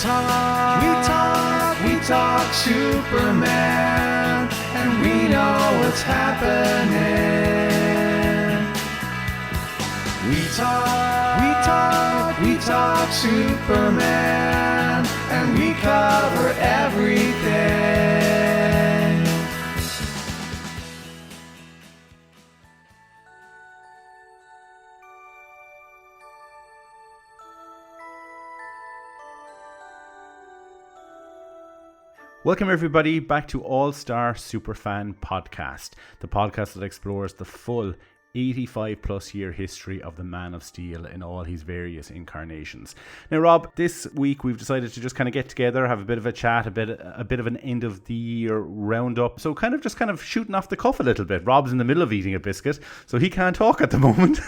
We talk Superman, and we know what's happening. We talk Superman, and we cover everything. Welcome everybody back to All-Star Superfan Podcast, the podcast that explores the full 85 plus year history of the Man of Steel in all his various incarnations. Now Rob, this week we've decided to just kind of get together, have a bit of a chat, a bit of an end of the year roundup. So kind of shooting off the cuff a little bit. Rob's in the middle of eating a biscuit, so he can't talk at the moment.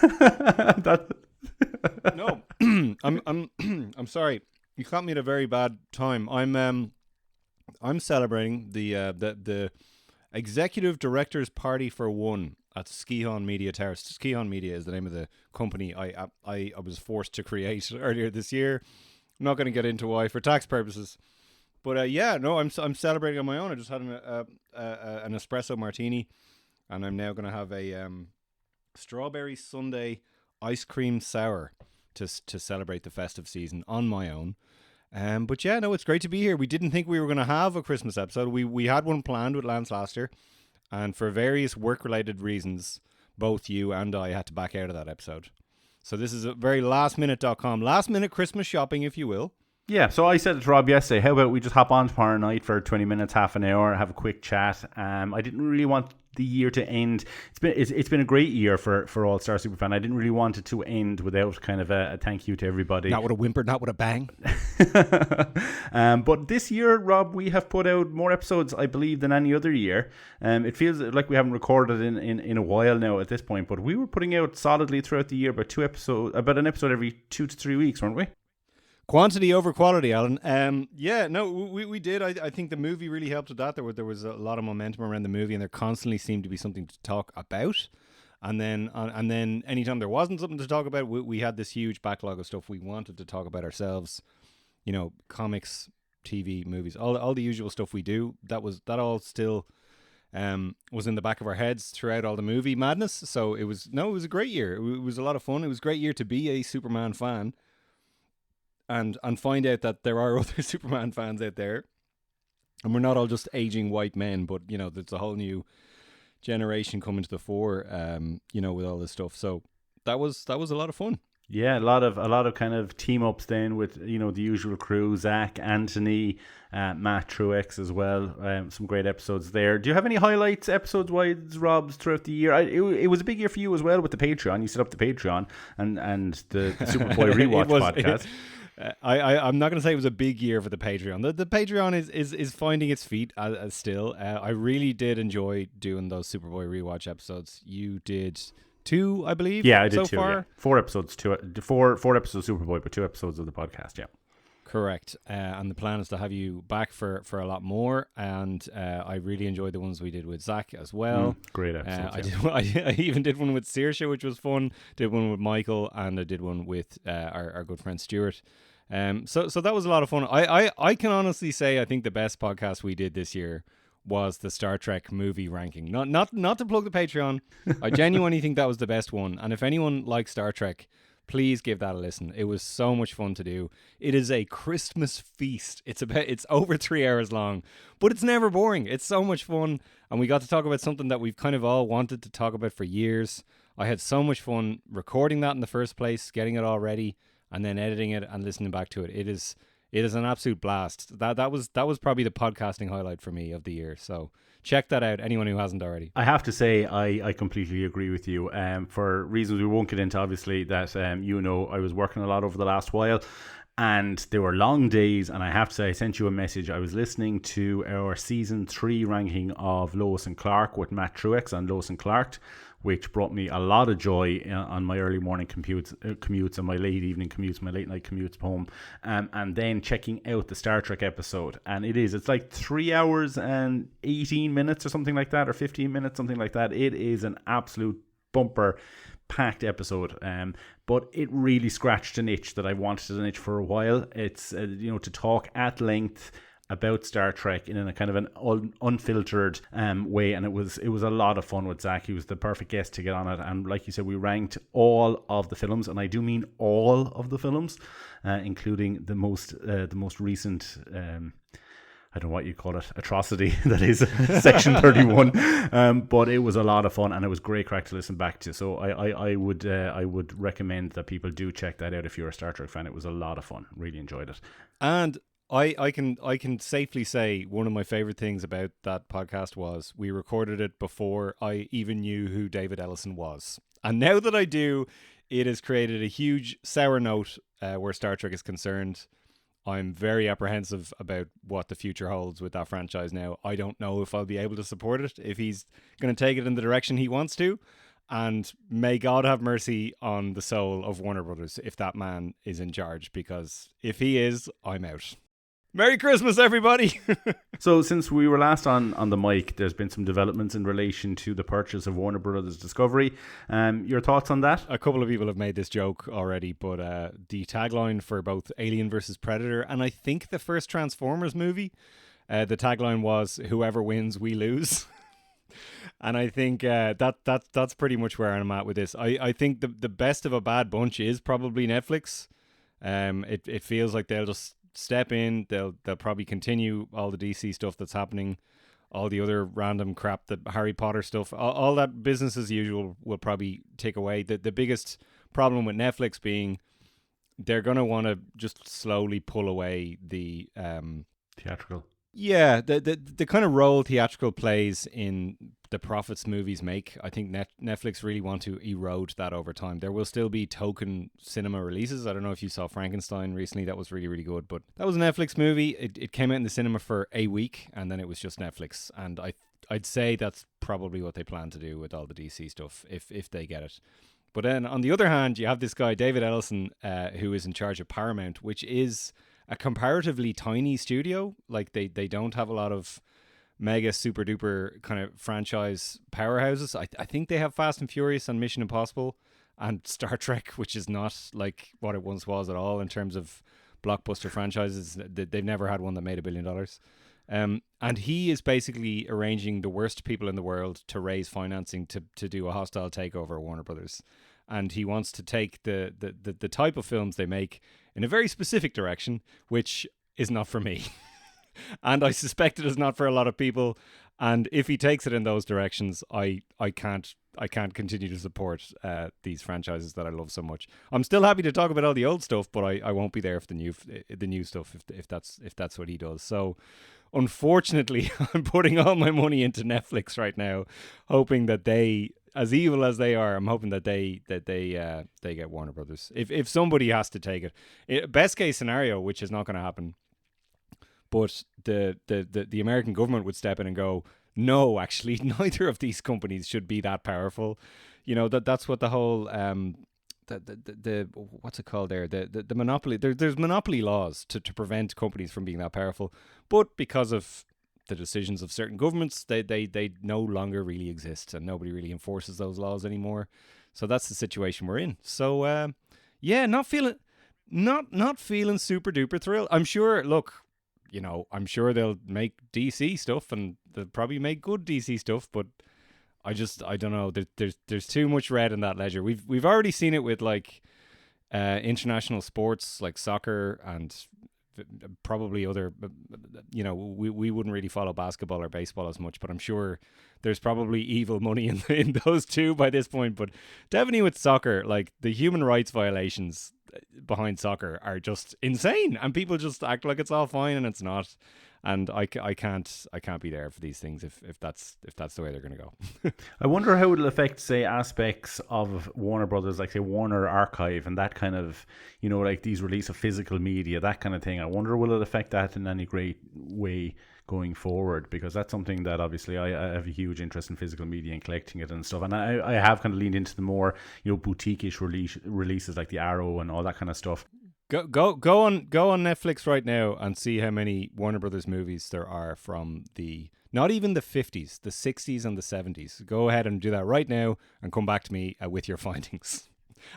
No, I'm sorry. You caught me at a very bad time. I'm celebrating the executive directors party for one at Shawn Media Terrace. Shawn Media is the name of the company I was forced to create earlier this year. I'm not going to get into why for tax purposes, but I'm celebrating on my own. I just had an espresso martini, and I'm now going to have a strawberry sundae ice cream sour to celebrate the festive season on my own. But yeah, no, it's great to be here. We didn't think we were going to have a Christmas episode. We had one planned with Lance last year, and for various work-related reasons, both you and I had to back out of that episode. So this is a very lastminute.com, last-minute Christmas shopping, if you will. Yeah, so I said to Rob yesterday, how about we just hop on tomorrow night for 20 minutes, half an hour, have a quick chat. I didn't really want the year to end. It's been a great year for All Star Superfan. I didn't really want it to end without kind of a thank you to everybody. Not with a whimper, not with a bang. But this year, Rob, we have put out more episodes, I believe, than any other year. It feels like we haven't recorded in a while now at this point, but we were putting out solidly throughout the year about an episode every 2 to 3 weeks, weren't we? Quantity over quality, Alan. We did. I think the movie really helped with that. There was a lot of momentum around the movie, and there constantly seemed to be something to talk about. And then anytime there wasn't something to talk about, we had this huge backlog of stuff we wanted to talk about ourselves. You know, comics, TV, movies, all the usual stuff we do. That all still was in the back of our heads throughout all the movie madness. So it was a great year. It was a lot of fun. It was a great year to be a Superman fan. And find out that there are other Superman fans out there, and we're not all just aging white men, but you know there's a whole new generation coming to the fore, with all this stuff. So that was a lot of fun. Yeah, a lot of kind of team ups then with the usual crew, Zach, Anthony, Matt Truex as well. Some great episodes there. Do you have any highlights episodes wise, Rob, throughout the year? It was a big year for you as well with the Patreon. You set up the Patreon and the Superboy Rewatch podcast. I'm not going to say it was a big year for the Patreon. The Patreon is finding its feet still. I really did enjoy doing those Superboy rewatch episodes. You did 2, I believe. Yeah, I did so 2. Far. Yeah. 4 episodes. 4 episodes of Superboy, but 2 episodes of the podcast. Yeah. Correct. And the plan is to have you back for a lot more. And I really enjoyed the ones we did with Zach as well. Great episodes. I even did one with Saoirse, which was fun. Did one with Michael, and I did one with our good friend Stuart. So that was a lot of fun. I can honestly say I think the best podcast we did this year was the Star Trek movie ranking. Not to plug the Patreon. I genuinely think that was the best one. And if anyone likes Star Trek, please give that a listen. It was so much fun to do. It is a Christmas feast. It's over 3 hours long, but it's never boring. It's so much fun, and we got to talk about something that we've kind of all wanted to talk about for years. I had so much fun recording that in the first place, getting it all ready, and then editing it and listening back to it. It is an absolute blast. That was probably the podcasting highlight for me of the year. So check that out, anyone who hasn't already. I have to say, I completely agree with you. For reasons we won't get into, obviously, that I was working a lot over the last while, and there were long days, and I have to say, I sent you a message. I was listening to our season 3 ranking of Lois and Clark with Matt Truex on Lois and Clark, which brought me a lot of joy on my early morning commutes and my late evening commutes, my late night commutes home, and then checking out the Star Trek episode. And it's like 3 hours and 18 minutes or something like that, or 15 minutes, something like that. It is an absolute bumper packed episode, but it really scratched an itch that I wanted an itch for a while. It's to talk at length about Star Trek in a kind of an unfiltered way, and it was a lot of fun with Zach. He was the perfect guest to get on it, and like you said, we ranked all of the films, and I do mean all of the films, including the most recent I don't know what you call it, atrocity that is Section 31. But it was a lot of fun, and it was great crack to listen back to. So I would recommend that people do check that out if you're a Star Trek fan. It was a lot of fun. Really enjoyed it. And I can safely say one of my favorite things about that podcast was we recorded it before I even knew who David Ellison was. And now that I do, it has created a huge sour note where Star Trek is concerned. I'm very apprehensive about what the future holds with that franchise now. I don't know if I'll be able to support it, if he's going to take it in the direction he wants to. And may God have mercy on the soul of Warner Brothers if that man is in charge, because if he is, I'm out. Merry Christmas, everybody! So since we were last on the mic, there's been some developments in relation to the purchase of Warner Brothers Discovery. Your thoughts on that? A couple of people have made this joke already, but the tagline for both Alien vs. Predator and I think the first Transformers movie, the tagline was, "Whoever wins, we lose." And I think that's pretty much where I'm at with this. I think the best of a bad bunch is probably Netflix. It feels like they'll just step in. They'll probably continue all the DC stuff that's happening, all the other random crap, the Harry Potter stuff, all that business as usual will probably take away. The biggest problem with Netflix being they're going to want to just slowly pull away the theatrical. Yeah, the kind of role theatrical plays in the profits movies make. I think Netflix really want to erode that over time. There will still be token cinema releases. I don't know if you saw Frankenstein recently. That was really, really good. But that was a Netflix movie. It came out in the cinema for a week, and then it was just Netflix. And I'd say that's probably what they plan to do with all the DC stuff, if they get it. But then, on the other hand, you have this guy, David Ellison, who is in charge of Paramount, which is a comparatively tiny studio. Like they don't have a lot of mega super duper kind of franchise powerhouses. I think they have Fast and Furious and Mission Impossible and Star Trek, which is not like what it once was at all in terms of blockbuster franchises. They've never had one that made $1 billion. And he is basically arranging the worst people in the world to raise financing to do a hostile takeover of Warner Brothers. And he wants to take the type of films they make in a very specific direction, which is not for me. And I suspect it is not for a lot of people. And if he takes it in those directions, I can't continue to support these franchises that I love so much. I'm still happy to talk about all the old stuff, but I won't be there for the new stuff if that's what he does. So unfortunately, I'm putting all my money into Netflix right now, hoping that they, as evil as they are, I'm hoping that they get Warner Brothers. If somebody has to take it, best case scenario, which is not going to happen, but the American government would step in and go, no, actually, neither of these companies should be that powerful. You know, that's what the whole the what's it called there? The monopoly. There's monopoly laws to prevent companies from being that powerful, but because of the decisions of certain governments, they no longer really exist, and nobody really enforces those laws anymore. So that's the situation we're in. So yeah, not feeling super duper thrilled. I'm sure. Look, you know, I'm sure they'll make DC stuff, and they'll probably make good DC stuff, but I don't know. There's too much red in that ledger. We've already seen it with like international sports like soccer and probably other, you know, we wouldn't really follow basketball or baseball as much, but I'm sure there's probably evil money in those two by this point. But definitely with soccer, like the human rights violations behind soccer are just insane, and people just act like it's all fine and it's not. And I can't be there for these things if that's the way they're going to go. I wonder how it'll affect, say, aspects of Warner Brothers, like say Warner Archive and that kind of, you know, like these release of physical media, that kind of thing. I wonder will it affect that in any great way going forward, because that's something that obviously I have a huge interest in physical media and collecting it and stuff. And I have kind of leaned into the more, you know, boutique-ish releases like the Arrow and all that kind of stuff. Go on Netflix right now and see how many Warner Brothers movies there are from the Not even the 50s, the 60s and the 70s. Go ahead and do that right now and come back to me with your findings.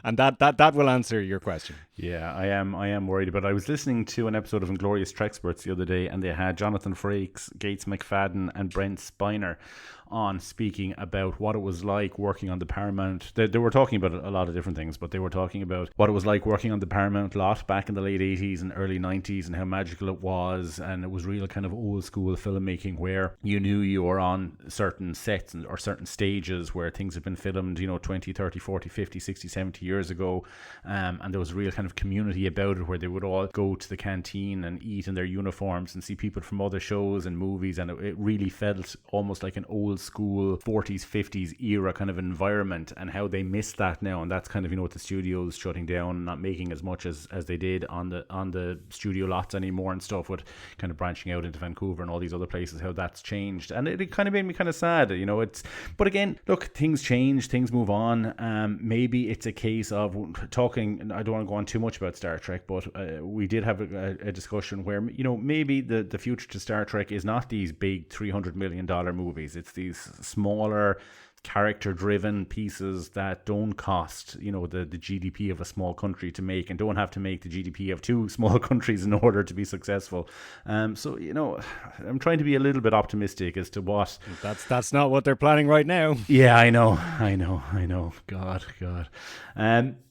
And that will answer your question. Yeah, I am worried. But I was listening to an episode of Inglorious Treksperts the other day, and they had Jonathan Frakes, Gates McFadden, and Brent Spiner on speaking about what it was like working on the Paramount. They were talking about a lot of different things, but they were talking about what it was like working on the Paramount lot back in the late 80s and early 90s, and how magical it was. And it was real kind of old school filmmaking where you knew you were on certain sets or certain stages where things had been filmed, 20, 30, 40, 50, 60, 70 years ago. And there was a real kind of community about it where they would all go to the canteen and eat in their uniforms and see people from other shows and movies. And it really felt almost like an old school 40s 50s era kind of environment, and how they miss that now. And that's kind of with the studios shutting down and not making as much as they did on the studio lots anymore and stuff, with kind of branching out into Vancouver and all these other places, how that's changed. And it kind of made me kind of sad. But again, look, things change, things move on. Maybe it's a case of talking, I don't want to go on too much about Star Trek, but we did have a discussion where maybe the future to Star Trek is not these big $300 million movies. It's these smaller character driven pieces that don't cost the GDP of a small country to make, and don't have to make the GDP of two small countries in order to be successful. So I'm trying to be a little bit optimistic as to what that's not what they're planning right now. Yeah, I know. God.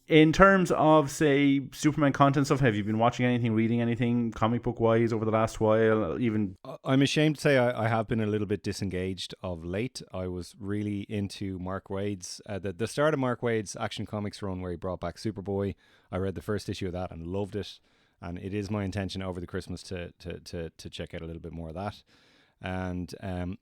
In terms of, say, Superman content stuff, have you been watching anything, reading anything, comic book wise over the last while? Even I'm ashamed to say I have been a little bit disengaged of late. I was really into Mark Waid's the start of Mark Waid's Action Comics run, where he brought back Superboy. I read the first issue of that and loved it, and it is my intention over the Christmas to check out a little bit more of that. And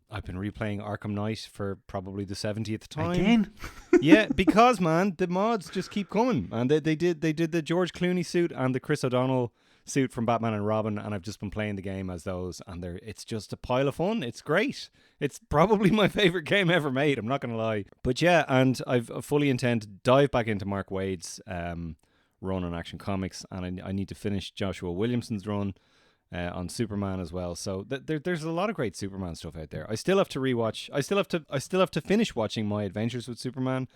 I've been replaying Arkham Knight for probably the 70th time. Again? Yeah, because man, the mods just keep coming, and they did the George Clooney suit and the Chris O'Donnell suit from Batman and Robin, and I've just been playing the game as those, and it's just a pile of fun. It's great. It's probably my favorite game ever made, I'm not gonna lie. But yeah, and I've fully intend to dive back into Mark Waid's run on Action Comics, and I need to finish Joshua Williamson's run on Superman as well. So there's a lot of great Superman stuff out there. I still have to rewatch. I still have to finish watching My Adventures with Superman,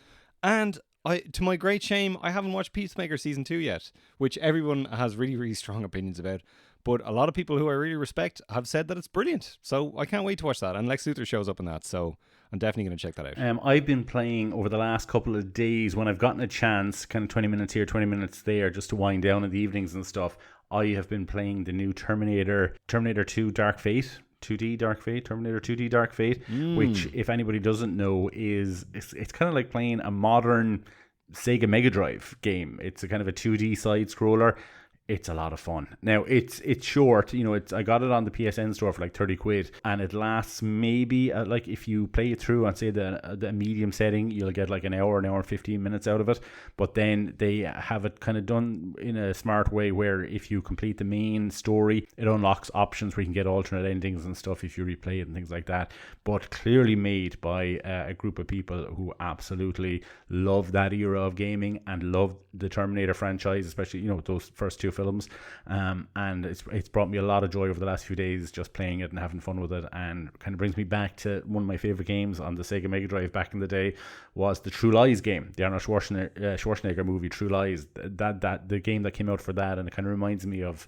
and to my great shame, I haven't watched Peacemaker season 2 yet, which everyone has really, really strong opinions about. But a lot of people who I really respect have said that it's brilliant. So I can't wait to watch that. And Lex Luthor shows up in that, so I'm definitely going to check that out. I've been playing over the last couple of days when I've gotten a chance, kind of 20 minutes here, 20 minutes there, just to wind down in the evenings and stuff. I have been playing the new Terminator 2 Dark Fate. 2D Dark Fate, Terminator 2D Dark Fate, which, if anybody doesn't know, is it's kind of like playing a modern Sega Mega Drive game. It's a kind of a 2D side scroller. It's a lot of fun. Now, it's short. I got it on the PSN store for like 30 quid, and it lasts maybe like if you play it through on, say, the medium setting, you'll get like an hour and 15 minutes out of it. But then they have it kind of done in a smart way where if you complete the main story, it unlocks options where you can get alternate endings and stuff if you replay it and things like that. But clearly made by a group of people who absolutely love that era of gaming and love the Terminator franchise, especially those first two films, and it's brought me a lot of joy over the last few days just playing it and having fun with it, and kind of brings me back to one of my favorite games on the Sega Mega Drive back in the day was the True Lies game, the Arnold Schwarzenegger movie True Lies, that the game that came out for that, and it kind of reminds me of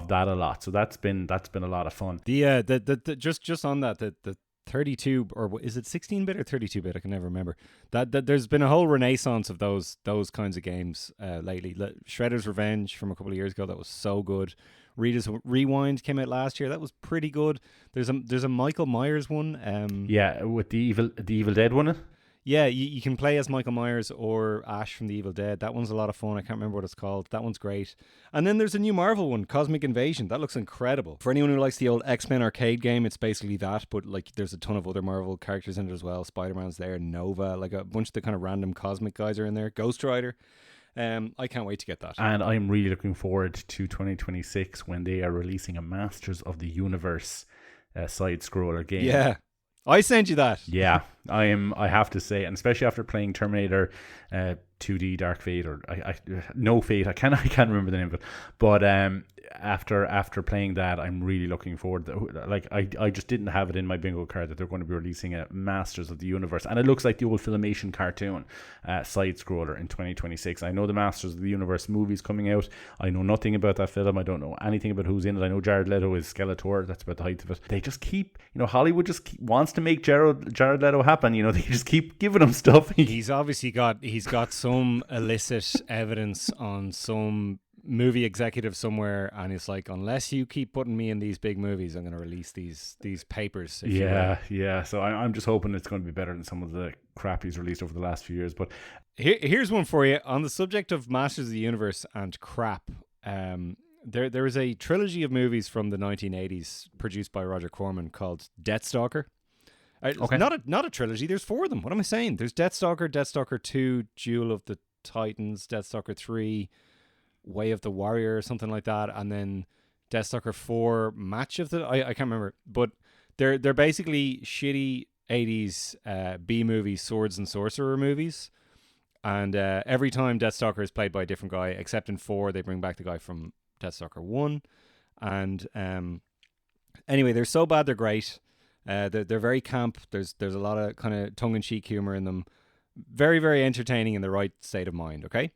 that a lot. So that's been a lot of fun. Just on that, the 32, or is it 16-bit or 32-bit? I can never remember. That there's been a whole renaissance of those kinds of games lately. Shredder's Revenge from a couple of years ago, that was so good. Rita's Rewind came out last year, that was pretty good. There's a Michael Myers one. With the Evil Dead one. Yeah, you can play as Michael Myers or Ash from The Evil Dead. That one's a lot of fun. I can't remember what it's called. That one's great. And then there's a new Marvel one, Cosmic Invasion. That looks incredible. For anyone who likes the old X-Men arcade game, it's basically that, but like there's a ton of other Marvel characters in it as well. Spider-Man's there, Nova, like a bunch of the kind of random cosmic guys are in there. Ghost Rider. I can't wait to get that. And I'm really looking forward to 2026 when they are releasing a Masters of the Universe side-scroller game. Yeah. I sent you that. Yeah, I have to say, and especially after playing Terminator 2D Dark Fate, or No Fate, I can't remember the name of it, but after playing that, I'm really looking forward. Like I just didn't have it in my bingo card that they're going to be releasing a Masters of the Universe, and it looks like the old Filmation cartoon side scroller in 2026. I know the Masters of the Universe movie's coming out. I know nothing about that film. I don't know anything about who's in it. I know Jared Leto is Skeletor. That's about the height of it. They just keep, Hollywood just wants to make Jared Leto happen. They just keep giving him stuff. He's obviously got some illicit evidence on some movie executive somewhere, and it's like, unless you keep putting me in these big movies, I'm going to release these papers. Yeah. So I'm just hoping it's going to be better than some of the crap he's released over the last few years. But here's one for you on the subject of Masters of the Universe and crap. There is a trilogy of movies from the 1980s produced by Roger Corman called Deathstalker. Okay. Not a trilogy. There's 4 of them. What am I saying? There's Deathstalker, Deathstalker 2, Duel of the Titans, Deathstalker 3, Way of the Warrior, or something like that, and then Deathstalker 4, Match of the... I can't remember. But they're basically shitty 80s B-movie swords and sorcerer movies. And every time Deathstalker is played by a different guy, except in 4, they bring back the guy from Deathstalker 1. And anyway, they're so bad they're great. They're very camp. There's a lot of kind of tongue-in-cheek humor in them. Very, very entertaining in the right state of mind, okay?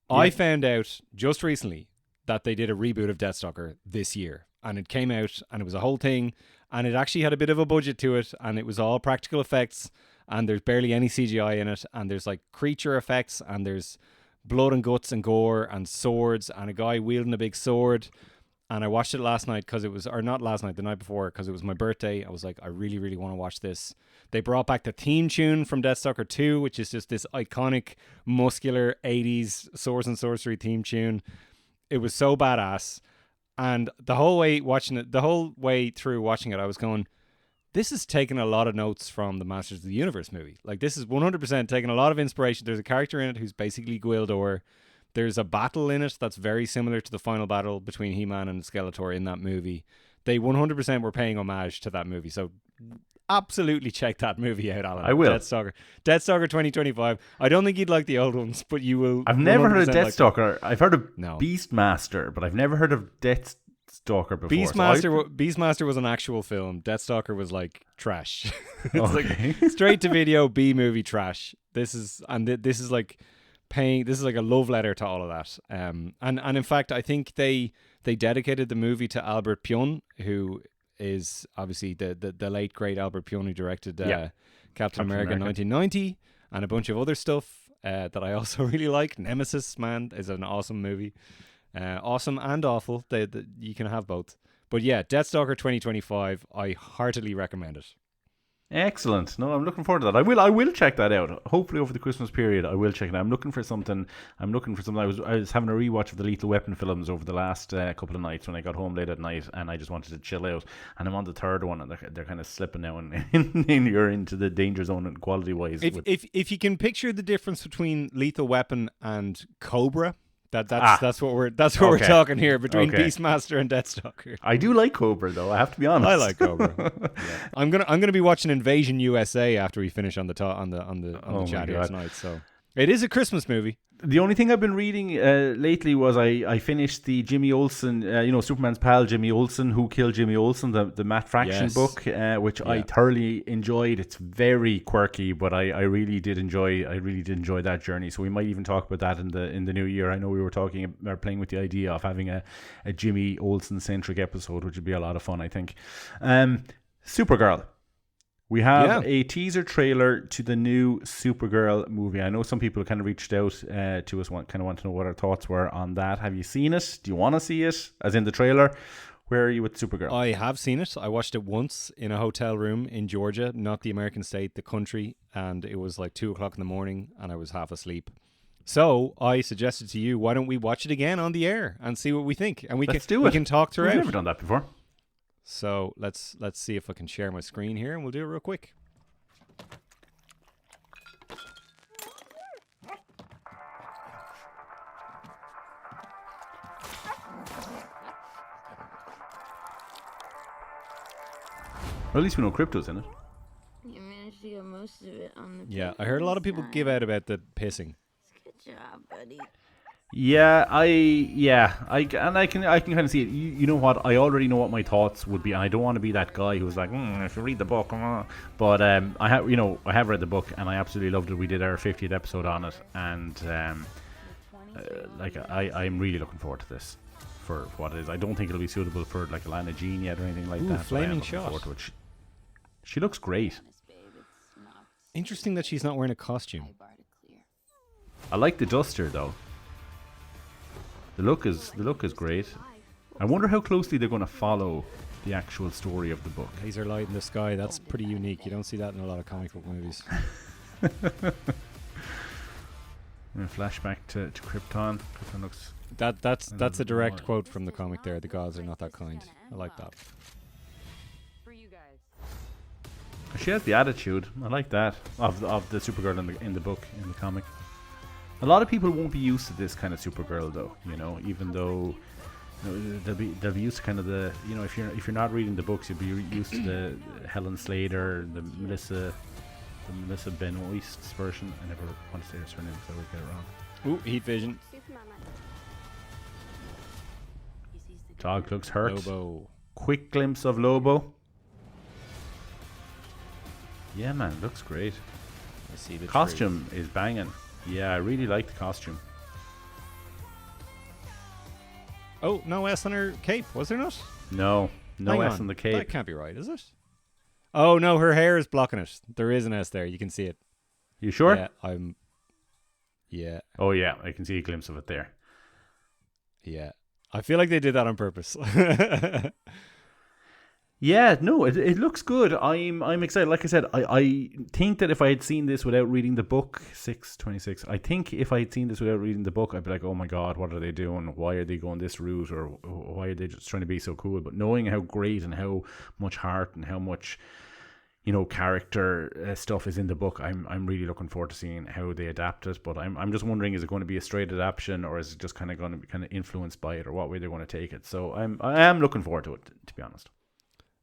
Yeah. I found out just recently that they did a reboot of Deathstalker this year. And it came out, and it was a whole thing. And it actually had a bit of a budget to it. And it was all practical effects. And there's barely any CGI in it. And there's like creature effects. And there's blood and guts and gore and swords. And a guy wielding a big sword. And I watched it last night because it was, or not last night, the night before, because it was my birthday. I was like, I really, really want to watch this. They brought back the theme tune from Deathstalker 2, which is just this iconic, muscular 80s swords and sorcery theme tune. It was so badass. And the whole way through watching it, I was going, this is taking a lot of notes from the Masters of the Universe movie. Like, this is 100% taking a lot of inspiration. There's a character in it who's basically Gwildor. There's a battle in it that's very similar to the final battle between He-Man and Skeletor in that movie. They 100% were paying homage to that movie. So absolutely check that movie out, Alan. I will. Deathstalker 2025. I don't think you'd like the old ones, but you will. I've never heard of Deathstalker. Like... I've heard of Beastmaster, but I've never heard of Deathstalker before. Beastmaster was an actual film. Deathstalker was like trash. It's okay. Like straight to video B-movie trash. This is like a love letter to all of that. And in fact, I think they dedicated the movie to Albert Pyun, who is obviously the late great Albert Pyun who directed Captain America 1990 and a bunch of other stuff that I also really like. Nemesis, man, is an awesome movie. Awesome and awful. You can have both. But yeah, Deathstalker 2025, I heartily recommend it. Excellent. No, I'm looking forward to that. I will check that out. Hopefully over the Christmas period, I will check it out. I'm looking for something. I was having a rewatch of the Lethal Weapon films over the last couple of nights when I got home late at night, and I just wanted to chill out. And I'm on the third one, and they're kind of slipping now, and you're into the danger zone and quality wise. If you can picture the difference between Lethal Weapon and Cobra. That's what we're talking here between Beastmaster and Deathstalker. I do like Cobra though, I have to be honest. I like Cobra. Yeah. I'm gonna be watching Invasion USA after we finish on the chat here tonight. So it is a Christmas movie. The only thing I've been reading lately was I finished the Jimmy Olsen, Superman's pal Jimmy Olsen, Who Killed Jimmy Olsen, the Matt Fraction book, which I thoroughly enjoyed. It's very quirky, but I really did enjoy that journey. So we might even talk about that in the new year. I know we were playing with the idea of having a Jimmy Olsen centric episode, which would be a lot of fun, I think. Supergirl. We have a teaser trailer to the new Supergirl movie. I know some people kind of reached out to us, want to know what our thoughts were on that. Have you seen it? Do you want to see it? As in the trailer? Where are you with Supergirl? I have seen it. I watched it once in a hotel room in Georgia, not the American state, the country. And it was like 2:00 in the morning and I was half asleep. So I suggested to you, why don't we watch it again on the air and see what we think? And let's do it. We can talk throughout. We've never done that before. So let's see if I can share my screen here, and we'll do it real quick. Or at least we know crypto's in it. You managed to get most of it on the I heard a lot of people give out about the pissing. Good job, buddy. I can kind of see it. You know what? I already know what my thoughts would be, and I don't want to be that guy who's like, if you read the book, but I have read the book, and I absolutely loved it. We did our 50th episode on it, and I'm really looking forward to this for what it is. I don't think it'll be suitable for like Lana Jean yet or anything like that. Flaming but I am looking shot. forward to it. She looks great. Interesting that she's not wearing a costume. I like the duster though. The look is great. I wonder how closely they're going to follow the actual story of the book. Laser light in the sky, that's pretty unique. You don't see that in a lot of comic book movies. Flashback to Krypton. Krypton looks... That's a direct quote from the comic there. The gods are not that kind. I like that. She has the attitude. I like that of the Supergirl in the book, in the comic. A lot of people won't be used to this kind of Supergirl, though. Even though they'll be used to kind of the if you're not reading the books, you'll be used to the Helen Slater, the Melissa Benoist's version. I never want to say her surname because I would get it wrong. Ooh, heat vision. Dog looks hurt. Lobo. Quick glimpse of Lobo. Yeah, man, looks great. I see the costume is banging. Yeah, I really like the costume. Oh, no S on her cape, was there not? No Hang S on. on the cape. That can't be right, is it? Oh no, her hair is blocking it. There is an S there. You can see it. You sure? Yeah, Yeah. Oh yeah, I can see a glimpse of it there. Yeah. I feel like they did that on purpose. Yeah, no, it looks good. I'm excited. Like I said, I think that if I had seen this without reading the book, 626, I think if I had seen this without reading the book, I'd be like, oh my god, what are they doing? Why are they going this route? Or why are they just trying to be so cool? But knowing how great and how much heart and how much character stuff is in the book, I'm really looking forward to seeing how they adapt it. But I'm just wondering, is it going to be a straight adaptation, or is it just kind of going to be kind of influenced by it, or what way they're going to take it? So I am looking forward to it, to be honest.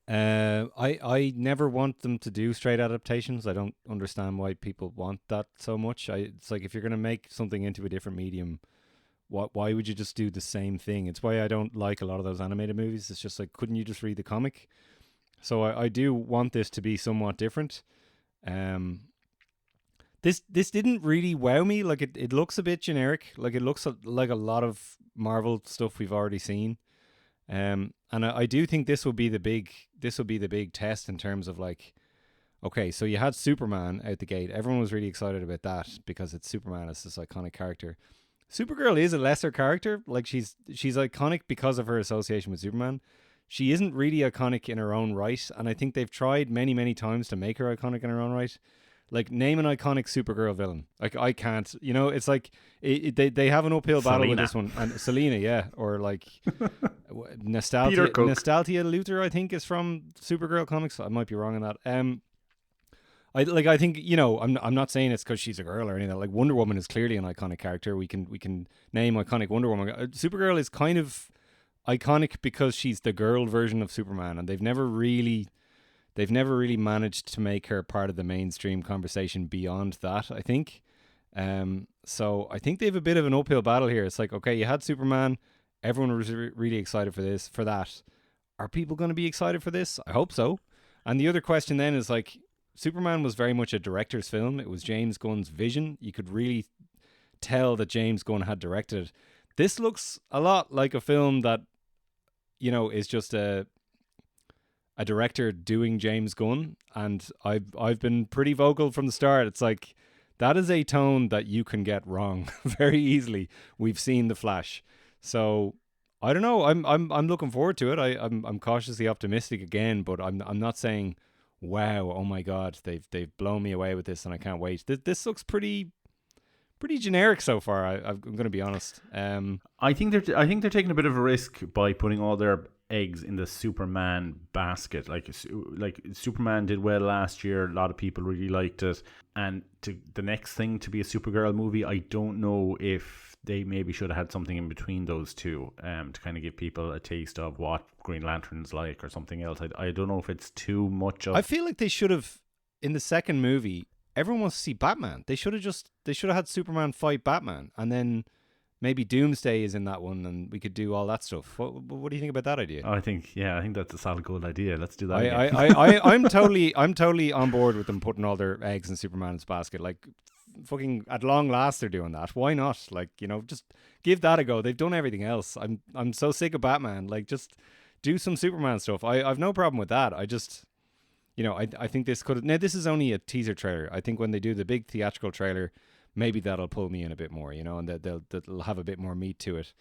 I never want them to do straight adaptations. I don't understand why people want that so much. It's like, if you're going to make something into a different medium, why would you just do the same thing? It's why I don't like a lot of those animated movies. It's just like, couldn't you just read the comic? So I do want this to be somewhat different. This didn't really wow me. Like it looks a bit generic. Like it looks like a lot of Marvel stuff we've already seen. And I do think this will be the big test in terms of like, okay, so you had Superman out the gate. Everyone was really excited about that because it's Superman, it's this iconic character. Supergirl is a lesser character. Like she's iconic because of her association with Superman. She isn't really iconic in her own right, and I think they've tried many, many times to make her iconic in her own right. Like, name an iconic Supergirl villain. Like, I can't. It's like they have an uphill battle with this one. And Selena, yeah, or like Nostalgia Luther, I think, is from Supergirl comics. I might be wrong on that. I think I'm not saying it's because she's a girl or anything. Like, Wonder Woman is clearly an iconic character. We can name iconic Wonder Woman. Supergirl is kind of iconic because she's the girl version of Superman, and they've never really managed to make her part of the mainstream conversation beyond that, I think. So I think they have a bit of an uphill battle here. It's like, okay, you had Superman, everyone was really excited for that. Are people going to be excited for this? I hope so. And the other question then is like, Superman was very much a director's film. It was James Gunn's vision. You could really tell that James Gunn had directed it. This looks a lot like a film that, is just a director doing James Gunn, and I've been pretty vocal from the start. It's like, that is a tone that you can get wrong very easily. We've seen The Flash, so I don't know. I'm looking forward to it. I'm cautiously optimistic again, but I'm not saying, wow, oh my god, they've blown me away with this, and I can't wait. This looks pretty generic so far. I'm going to be honest. I think they're taking a bit of a risk by putting all their eggs in the Superman basket. Like Superman did well last year. A lot of people really liked it. And the next thing to be a Supergirl movie, I don't know if they maybe should have had something in between those two, to kind of give people a taste of what Green Lantern's like or something else. I don't know if it's too much of... I feel like they should have, in the second movie, everyone wants to see Batman. They should have had Superman fight Batman, and then maybe Doomsday is in that one, and we could do all that stuff. What do you think about that idea? I think that's a solid gold idea. Let's do that. I'm totally on board with them putting all their eggs in Superman's basket. Like, fucking at long last they're doing that. Why not? Like, just give that a go. They've done everything else. I'm so sick of Batman. Like, just do some Superman stuff. I've no problem with that. I just, I think this could. Now, this is only a teaser trailer. I think when they do the big theatrical trailer, maybe that'll pull me in a bit more, and they'll have a bit more meat to it.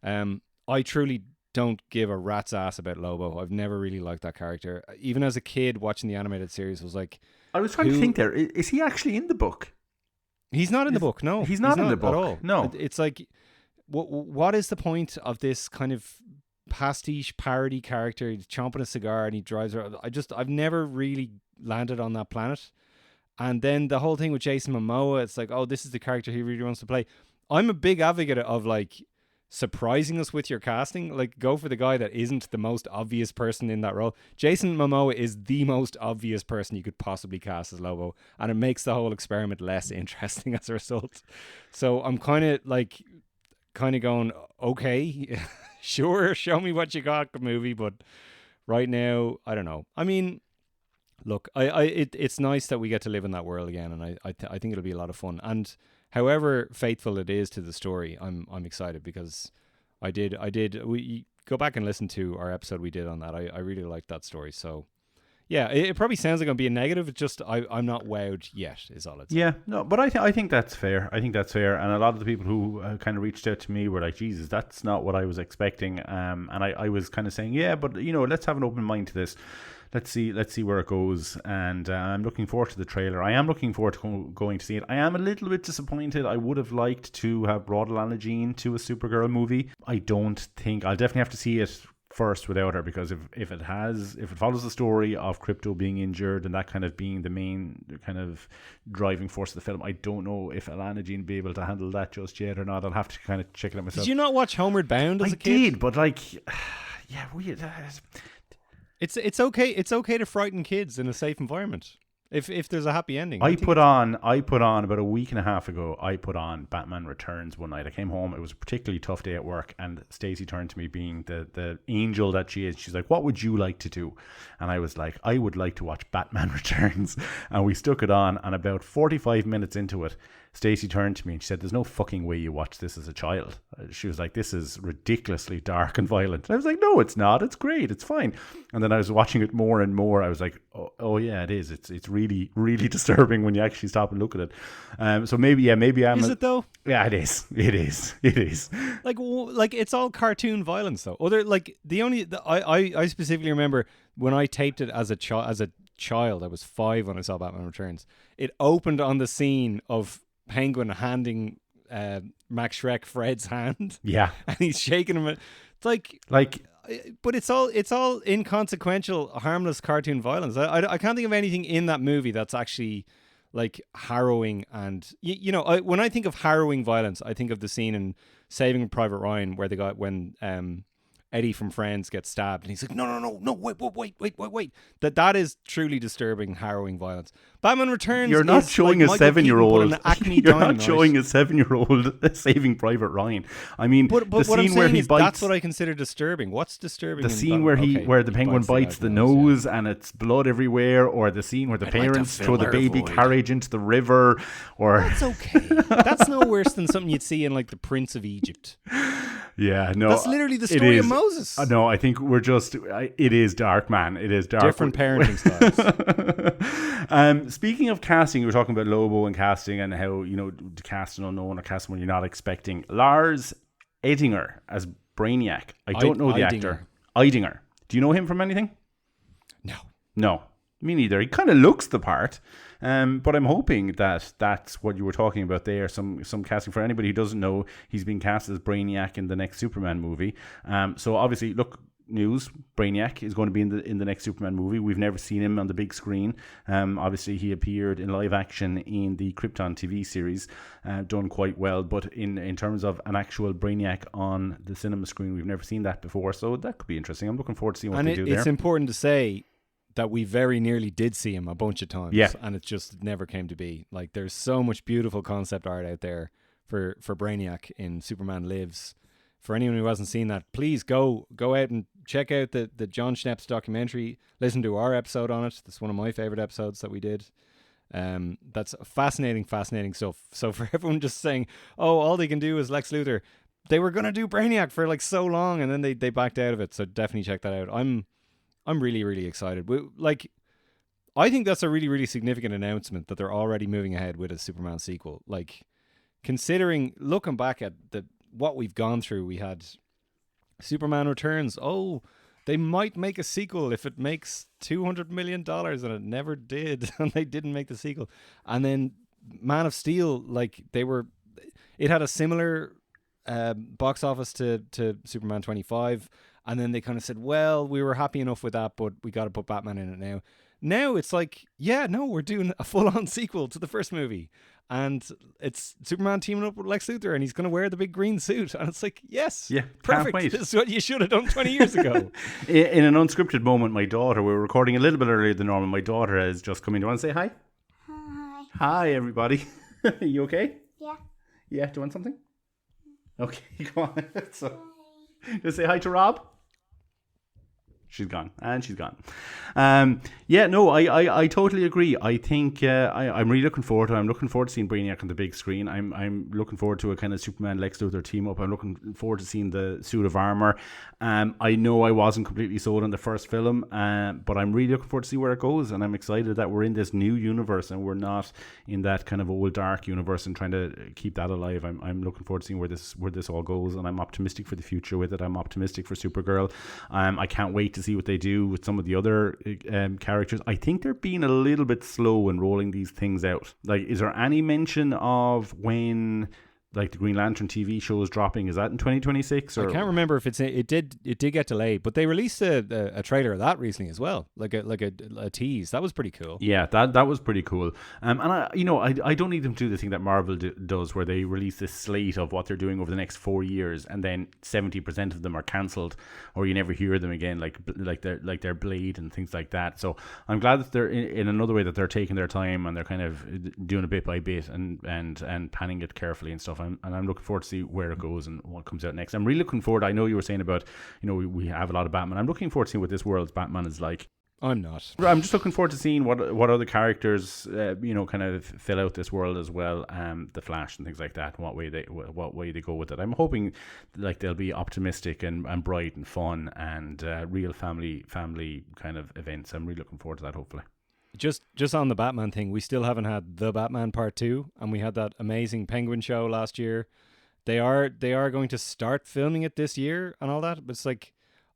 I truly don't give a rat's ass about Lobo. I've never really liked that character. Even as a kid watching the animated series, was like, I was trying to think there. Is he actually in the book? He's not in the book. No, he's not in the book at all. No, it's like, what is the point of this kind of pastiche parody character? He's chomping a cigar and he drives around. I've never really landed on that planet. And then the whole thing with Jason Momoa, it's like, oh, this is the character he really wants to play. I'm a big advocate of like surprising us with your casting. Like, go for the guy that isn't the most obvious person in that role. Jason Momoa is the most obvious person you could possibly cast as Lobo, and it makes the whole experiment less interesting as a result. So I'm kind of going, okay, sure, show me what you got, movie, but right now, I don't know. I mean, look, it's nice that we get to live in that world again, and I think it'll be a lot of fun. And however faithful it is to the story, I'm excited, because we go back and listen to our episode we did on that. I really liked that story. So yeah, it probably sounds like I'm being negative. It's just I'm not wowed yet, is all it's. Yeah, no, but I think that's fair. I think that's fair. And a lot of the people who kind of reached out to me were like, Jesus, that's not what I was expecting. And I was kind of saying, yeah, but let's have an open mind to this. Let's see where it goes, and I'm looking forward to the trailer. I am looking forward to going to see it. I am a little bit disappointed. I would have liked to have brought Alana Jean to a Supergirl movie. I don't think I'll definitely have to see it first without her, because if it follows the story of Crypto being injured and that kind of being the main kind of driving force of the film, I don't know if Alana Jean will be able to handle that just yet or not. I'll have to kind of check it out myself. Did you not watch Homeward Bound as a kid? I did, but like, yeah, weird. It's okay. It's okay to frighten kids in a safe environment if there's a happy ending. I put on about a week and a half ago. I put on Batman Returns one night. I came home. It was a particularly tough day at work, and Stacey turned to me, being the angel that she is. She's like, "What would you like to do?" And I was like, "I would like to watch Batman Returns." And we stuck it on, and about 45 minutes into it, Stacey turned to me and she said, "There's no fucking way you watch this as a child." She was like, "This is ridiculously dark and violent." And I was like, "No, it's not. It's great. It's fine." And then I was watching it more and more. I was like, oh yeah, it is. It's really, really disturbing when you actually stop and look at it. So maybe I'm... Is it though? Yeah, it is. It is. Like it's all cartoon violence though. I specifically remember when I taped it as a child. I was 5 when I saw Batman Returns. It opened on the scene of Penguin handing Max Schreck Fred's hand. Yeah. And he's shaking him. It's like, but it's all inconsequential, harmless cartoon violence. I can't think of anything in that movie that's actually like harrowing. And when I think of harrowing violence, I think of the scene in Saving Private Ryan where when Eddie from Friends gets stabbed, and he's like, no, wait. That is truly disturbing, harrowing violence. Batman Returns. You're not showing like a 7-year-old. You're not Dynamite. showing a 7-year-old Saving Private Ryan. I mean, but the what scene I'm where saying he is bites. That's what I consider disturbing. What's disturbing? The scene where the penguin bites the nose and it's blood everywhere, or the scene where the parents throw the baby carriage into the river, or that's okay. That's no worse than something you'd see in like The Prince of Egypt. Yeah, no, that's literally the story of Moses. No, I think we're just. It is dark, man. It is dark. Different parenting styles. Speaking of casting, we were talking about Lobo and casting, and how to cast an unknown or cast someone you're not expecting. Lars Eidinger as Brainiac. I don't know the actor. Eidinger. Do you know him from anything? No, me neither. He kind of looks the part. But I'm hoping that that's what you were talking about there. Some casting. For anybody who doesn't know, he's been cast as Brainiac in the next Superman movie. So obviously, look, news: Brainiac is going to be in the next Superman movie. We've never seen him on the big screen. Obviously, he appeared in live action in the Krypton TV series, done quite well. But in terms of an actual Brainiac on the cinema screen, we've never seen that before. So that could be interesting. I'm looking forward to seeing what they do there. It's important to say that we very nearly did see him a bunch of times, and it just never came to be. Like, there's so much beautiful concept art out there for Brainiac in Superman Lives. For anyone who hasn't seen that, please go out and check out the John Schnepp's documentary. Listen to our episode on it. That's one of my favorite episodes that we did. That's fascinating stuff. So for everyone just saying, oh, all they can do is Lex Luthor, they were gonna do Brainiac for like so long, and then they backed out of it. So definitely check that out. I'm really, really excited. I think that's a really, really significant announcement that they're already moving ahead with a Superman sequel. Like, considering, looking back at what we've gone through, we had Superman Returns. Oh, they might make a sequel if it makes $200 million, and it never did, and they didn't make the sequel. And then Man of Steel, like, it had a similar box office to Superman 25, and then they kind of said, well, we were happy enough with that, but we got to put Batman in it now. Now it's like, yeah, no, we're doing a full-on sequel to the first movie. And it's Superman teaming up with Lex Luthor, and he's going to wear the big green suit. And it's like, yes, yeah, perfect. Wait. This is what you should have done 20 years ago. In an unscripted moment, my daughter, we were recording a little bit earlier than normal. My daughter has just come in. Do you want to say hi? Hi. Hi, everybody. You okay? Yeah. Yeah, do you want something? Okay, go on. So, just say hi to Rob. She's gone, and she's gone. Yeah, no, I totally agree. I think I'm really looking forward to it. I'm looking forward to seeing Brainiac on the big screen. I'm looking forward to a kind of Superman Lex Luthor team up. I'm looking forward to seeing the suit of armor. I know I wasn't completely sold on the first film, but I'm really looking forward to see where it goes. And I'm excited that we're in this new universe and we're not in that kind of old dark universe and trying to keep that alive. I'm looking forward to seeing where this all goes, and I'm optimistic for the future with it. I'm optimistic for Supergirl. I can't wait to see what they do with some of the other characters. I think they're being a little bit slow in rolling these things out. Like, is there any mention of when, like, the Green Lantern TV show is dropping? Is that in 2026? Or? I can't remember if it did get delayed, but they released a trailer of that recently as well, like a tease. That was pretty cool. Yeah, that was pretty cool. And I don't need them to do the thing that Marvel does, where they release this slate of what they're doing over the next 4 years, and then 70% of them are cancelled, or you never hear them again, like their Blade and things like that. So I'm glad that they're in another way, that they're taking their time and they're kind of doing it bit by bit and planning it carefully and stuff. I'm looking forward to see where it goes and what comes out next. I'm really looking forward. I know you were saying about, we have a lot of Batman. I'm looking forward to seeing what this world's Batman is like. I'm not. I'm just looking forward to seeing what other characters, kind of fill out this world as well. The Flash and things like that. And what way they go with it. I'm hoping like they'll be optimistic and bright and fun and real family kind of events. I'm really looking forward to that. Hopefully. Just on the Batman thing, we still haven't had the Batman Part 2, and we had that amazing Penguin show last year. They are going to start filming it this year and all that, but it's like,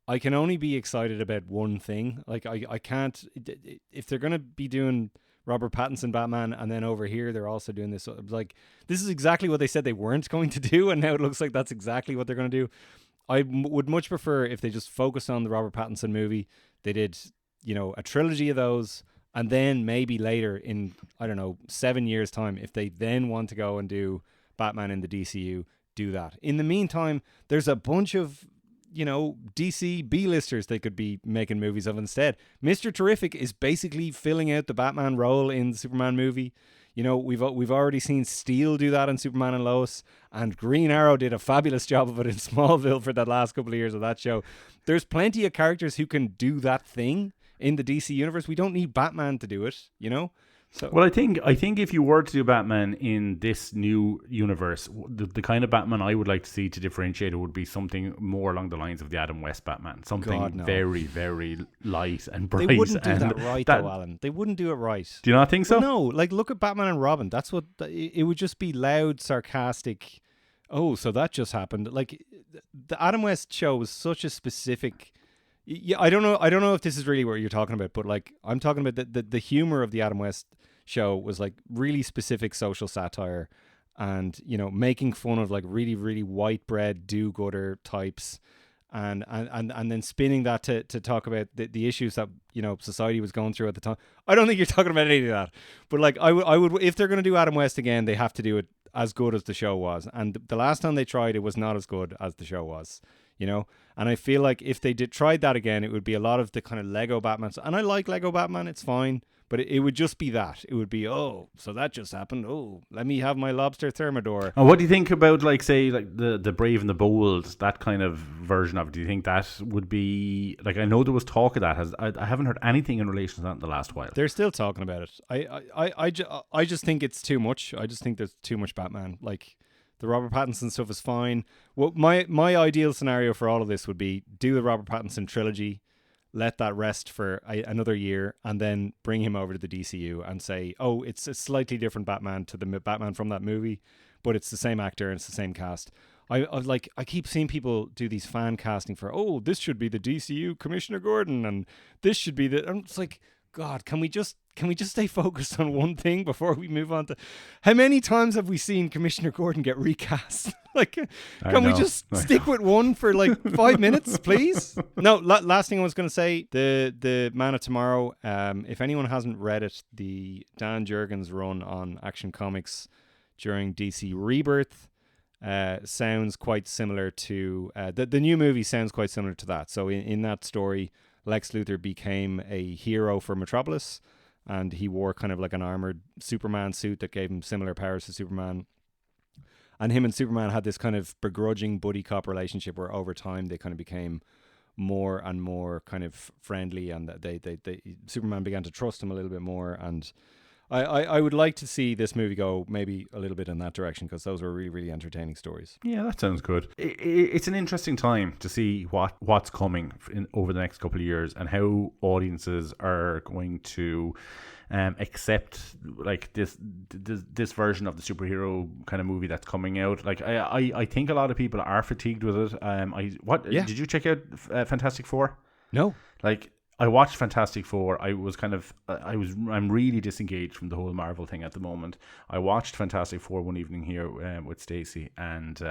I can only be excited about one thing. Like, I can't, if they're going to be doing Robert Pattinson Batman, and then over here they're also doing this, like, this is exactly what they said they weren't going to do, and now it looks like that's exactly what they're going to do. I would much prefer if they just focused on the Robert Pattinson movie. They did, a trilogy of those, and then maybe later in, 7 years' time, if they then want to go and do Batman in the DCU, do that. In the meantime, there's a bunch of, DC B-listers they could be making movies of instead. Mr. Terrific is basically filling out the Batman role in the Superman movie. We've already seen Steel do that in Superman and Lois, and Green Arrow did a fabulous job of it in Smallville for the last couple of years of that show. There's plenty of characters who can do that thing in the DC universe. We don't need Batman to do it, So, well, I think if you were to do Batman in this new universe, the kind of Batman I would like to see to differentiate it would be something more along the lines of the Adam West Batman. Something very, very light and bright. They wouldn't do that right, though, Alan. They wouldn't do it right. Do you not think so? Well, no, like, look at Batman and Robin. That's what it would just be: loud, sarcastic. Oh, so that just happened. Like, the Adam West show was such a specific. Yeah, I don't know if this is really what you're talking about, but like, I'm talking about the humor of the Adam West show was like really specific social satire, and making fun of like really, really white bread do-gooder types, and then spinning that to talk about the issues that society was going through at the time. I don't think you're talking about any of that, but like, I would if they're going to do Adam West again, they have to do it as good as the show was, and the last time they tried, it was not as good as the show was. And I feel like if they tried that again, it would be a lot of the kind of Lego Batman. And I like Lego Batman, it's fine, But it would just be that. It would be, oh, so that just happened. Oh, let me have my lobster thermidor. And what do you think about, like, say, like the Brave and the Bold, that kind of version of it? Do you think that would be, like, I know there was talk of that. I haven't heard anything in relation to that in the last while. They're still talking about it. I just think it's too much. I just think there's too much Batman. Like, the Robert Pattinson stuff is fine. Well, my ideal scenario for all of this would be do the Robert Pattinson trilogy, let that rest for another year, and then bring him over to the DCU and say, oh, it's a slightly different Batman to the Batman from that movie, but it's the same actor and it's the same cast. I keep seeing people do these fan casting for, oh, this should be the DCU Commissioner Gordon, and this should be the. I'm just like, God, can we just stay focused on one thing before we move on to? How many times have we seen Commissioner Gordon get recast? Like, can we just stick with one for like 5 minutes, please? No, last thing I was going to say, the Man of Tomorrow. If anyone hasn't read it, the Dan Jurgens run on Action Comics during DC Rebirth sounds quite similar to the new movie. Sounds quite similar to that. So in that story, Lex Luthor became a hero for Metropolis, and he wore kind of like an armored Superman suit that gave him similar powers to Superman. And him and Superman had this kind of begrudging buddy cop relationship where over time they kind of became more and more kind of friendly, and they Superman began to trust him a little bit more. And I would like to see this movie go maybe a little bit in that direction, because those were really, really entertaining stories. Yeah, that sounds good. It's an interesting time to see what's coming over the next couple of years, and how audiences are going to accept like this version of the superhero kind of movie that's coming out. Like I think a lot of people are fatigued with it. Did you check out Fantastic Four? No. Like, I watched Fantastic Four. I'm really disengaged from the whole Marvel thing at the moment. I watched Fantastic Four one evening here with Stacey, and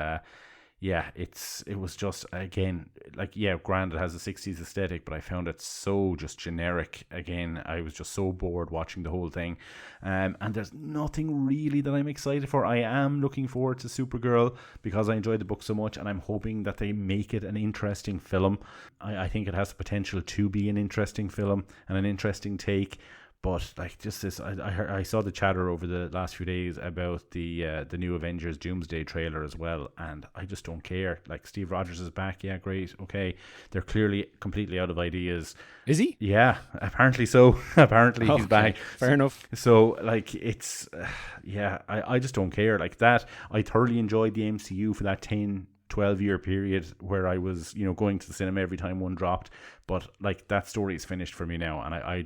it was just, again, like, yeah, granted it has a 60s aesthetic, but I found it so just generic. Again, I was just so bored watching the whole thing, and there's nothing really that I'm excited for. I am looking forward to Supergirl because I enjoyed the book so much, and I'm hoping that they make it an interesting film. I think it has the potential to be an interesting film and an interesting take. But like, just this, I saw the chatter over the last few days about the new Avengers Doomsday trailer as well, and I just don't care. Like, Steve Rogers is back, yeah, great, okay. They're clearly completely out of ideas. Is he? Yeah, apparently so. Apparently he's back. Fair enough. So like, it's I just don't care. Like that, I thoroughly enjoyed the MCU for that 12-year period where I was, going to the cinema every time one dropped. But like, that story is finished for me now, and I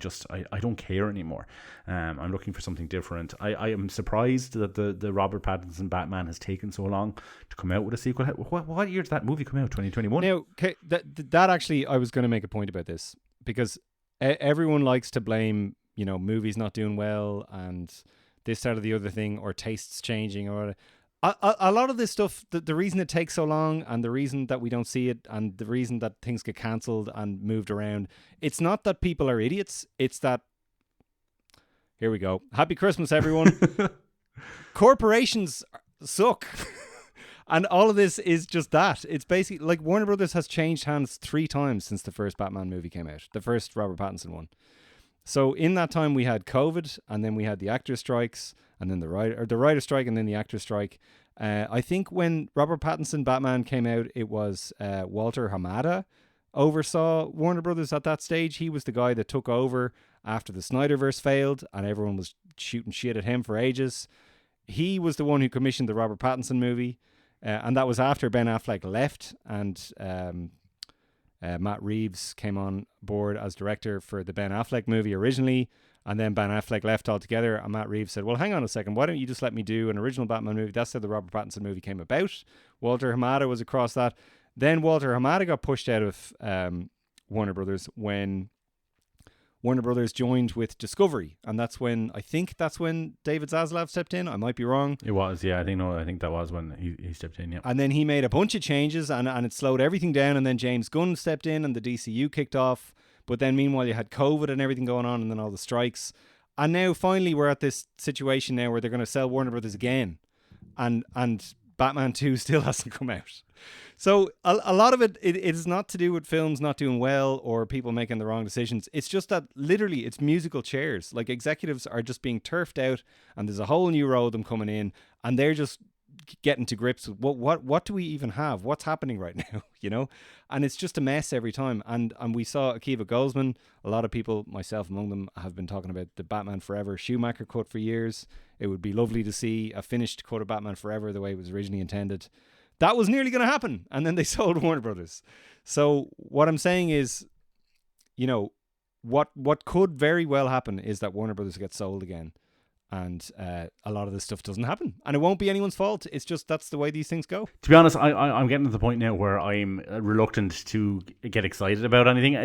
don't care anymore. I'm looking for something different. I am surprised that the Robert Pattinson Batman has taken so long to come out with a sequel. What year did that movie come out? 2021? Now, that actually, I was going to make a point about this, because everyone likes to blame, movies not doing well and this, that, or the other thing, or tastes changing, or a lot of this stuff, the reason it takes so long, and the reason that we don't see it, and the reason that things get cancelled and moved around, it's not that people are idiots. It's that, here we go. Happy Christmas, everyone. Corporations suck. And all of this is just that. It's basically like Warner Brothers has changed hands 3 times since the first Batman movie came out, the first Robert Pattinson one. So in that time we had COVID, and then we had the actor strikes, and then the writer strike, and then the actor strike. I think when Robert Pattinson Batman came out, it was Walter Hamada oversaw Warner Brothers at that stage. He was the guy that took over after the Snyderverse failed, and everyone was shooting shit at him for ages. He was the one who commissioned the Robert Pattinson movie, and that was after Ben Affleck left, and Matt Reeves came on board as director for the Ben Affleck movie originally, and then Ben Affleck left altogether, and Matt Reeves said, well, hang on a second, why don't you just let me do an original Batman movie? That's how the Robert Pattinson movie came about. Walter Hamada was across that. Then Walter Hamada got pushed out of Warner Brothers when Warner Brothers joined with Discovery, and I think that's when David Zaslav stepped in. I might be wrong. It was, yeah. I think that was when he stepped in, yeah. And then he made a bunch of changes, and it slowed everything down, and then James Gunn stepped in, and the DCU kicked off. But then meanwhile you had COVID and everything going on, and then all the strikes. And now finally we're at this situation now where they're going to sell Warner Brothers again. And Batman 2 still hasn't come out. So a lot of it is not to do with films not doing well or people making the wrong decisions. It's just that literally it's musical chairs. Like executives are just being turfed out, and there's a whole new row of them coming in, and they're just getting to grips with what do we even have? What's happening right now? You know, and it's just a mess every time. And we saw Akiva Goldsman. A lot of people, myself among them, have been talking about the Batman Forever Schumacher cut for years. It would be lovely to see a finished cut of Batman Forever the way it was originally intended. That was nearly going to happen, and then they sold Warner Brothers. So what I'm saying is, you know, what could very well happen is that Warner Brothers gets sold again, and a lot of this stuff doesn't happen, and it won't be anyone's fault. It's just that's the way these things go. To be honest, I'm getting to the point now where I'm reluctant to get excited about anything.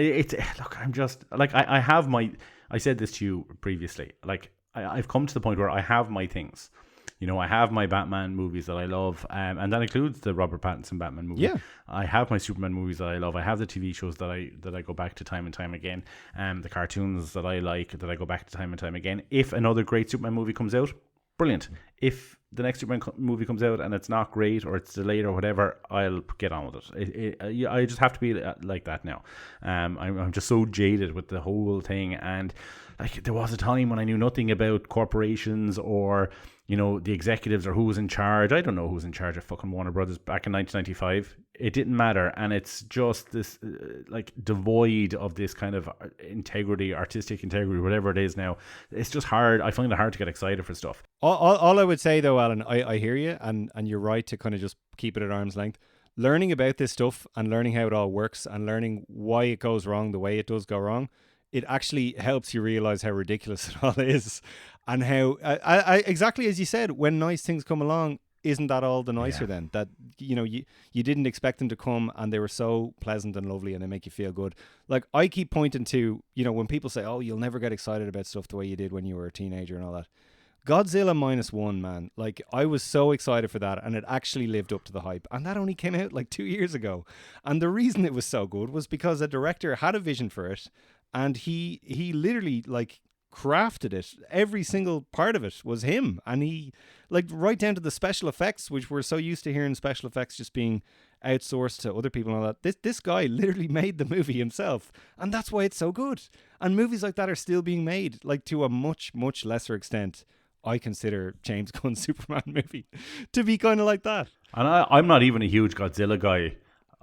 Look, I'm just like I have my. I said this to you previously. Like I've come to the point where I have my things. You know, I have my Batman movies that I love, and that includes the Robert Pattinson Batman movie. Yeah. I have my Superman movies that I love. I have the TV shows that I go back to time and time again. The cartoons that I like, that I go back to time and time again. If another great Superman movie comes out, brilliant. If the next Superman movie comes out and it's not great or it's delayed or whatever, I'll get on with it. I just have to be like that now. I'm just so jaded with the whole thing, and like there was a time when I knew nothing about corporations or, you know, the executives or who was in charge. I don't know who was in charge of fucking Warner Brothers back in 1995. It didn't matter. And it's just this like devoid of this kind of integrity, artistic integrity, whatever it is now. It's just hard. I find it hard to get excited for stuff. All I would say though, Alan, I hear you, and you're right to kind of just keep it at arm's length. Learning about this stuff and learning how it all works and learning why it goes wrong the way it does go wrong, it actually helps you realize how ridiculous it all is, and how I exactly as you said, when nice things come along, isn't that all the nicer then? That, you know, you didn't expect them to come and they were so pleasant and lovely and they make you feel good. Like I keep pointing to, you know, when people say, oh, you'll never get excited about stuff the way you did when you were a teenager and all that. Godzilla -1, man. Like I was so excited for that, and it actually lived up to the hype. And that only came out like 2 years ago. And the reason it was so good was because a director had a vision for it, and he literally like crafted it. Every single part of it was him, and he like right down to the special effects, which we're so used to hearing special effects just being outsourced to other people and all that. This guy literally made the movie himself, and that's why it's so good. And movies like that are still being made, like to a much lesser extent. I consider James Gunn's Superman movie to be kind of like that. And I'm not even a huge Godzilla guy.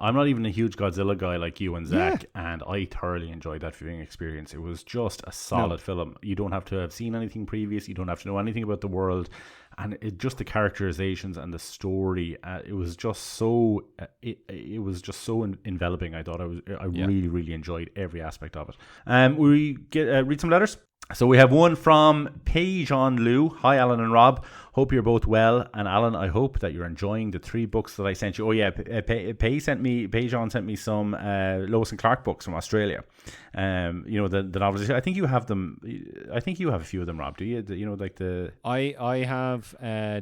I'm not even a huge Godzilla guy like you and Zach, and I thoroughly enjoyed that viewing experience. It was just a solid film. You don't have to have seen anything previous. You don't have to know anything about the world, and just the characterizations and the story. It was just so it was just so enveloping. I thought I really enjoyed every aspect of it. We read some letters. So we have one from Peijon Liu. Hi, Alan and Rob. Hope you're both well. And Alan, I hope that you're enjoying the 3 books that I sent you. Oh yeah, Peijon sent me some Lois and Clark books from Australia. You know, the novels. I think you have them. I think you have a few of them, Rob. Do you? You know, like the. I have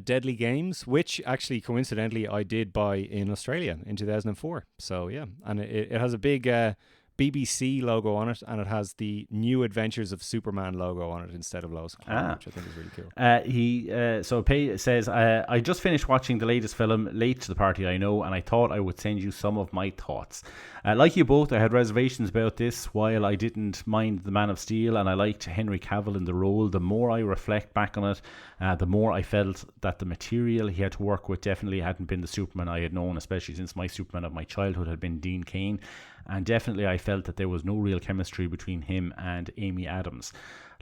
Deadly Games, which actually coincidentally I did buy in Australia in 2004. So yeah, and it has a big. BBC logo on it, and it has the New Adventures of Superman logo on it instead of Lois, which I think is really cool. So Pei says, I just finished watching the latest film, Late to the Party I Know, and I thought I would send you some of my thoughts. Like you both, I had reservations about this. While I didn't mind the Man of Steel and I liked Henry Cavill in the role, the more I reflect back on it, the more I felt that the material he had to work with definitely hadn't been the Superman I had known, especially since my Superman of my childhood had been Dean Cain. And definitely I felt that there was no real chemistry between him and Amy Adams.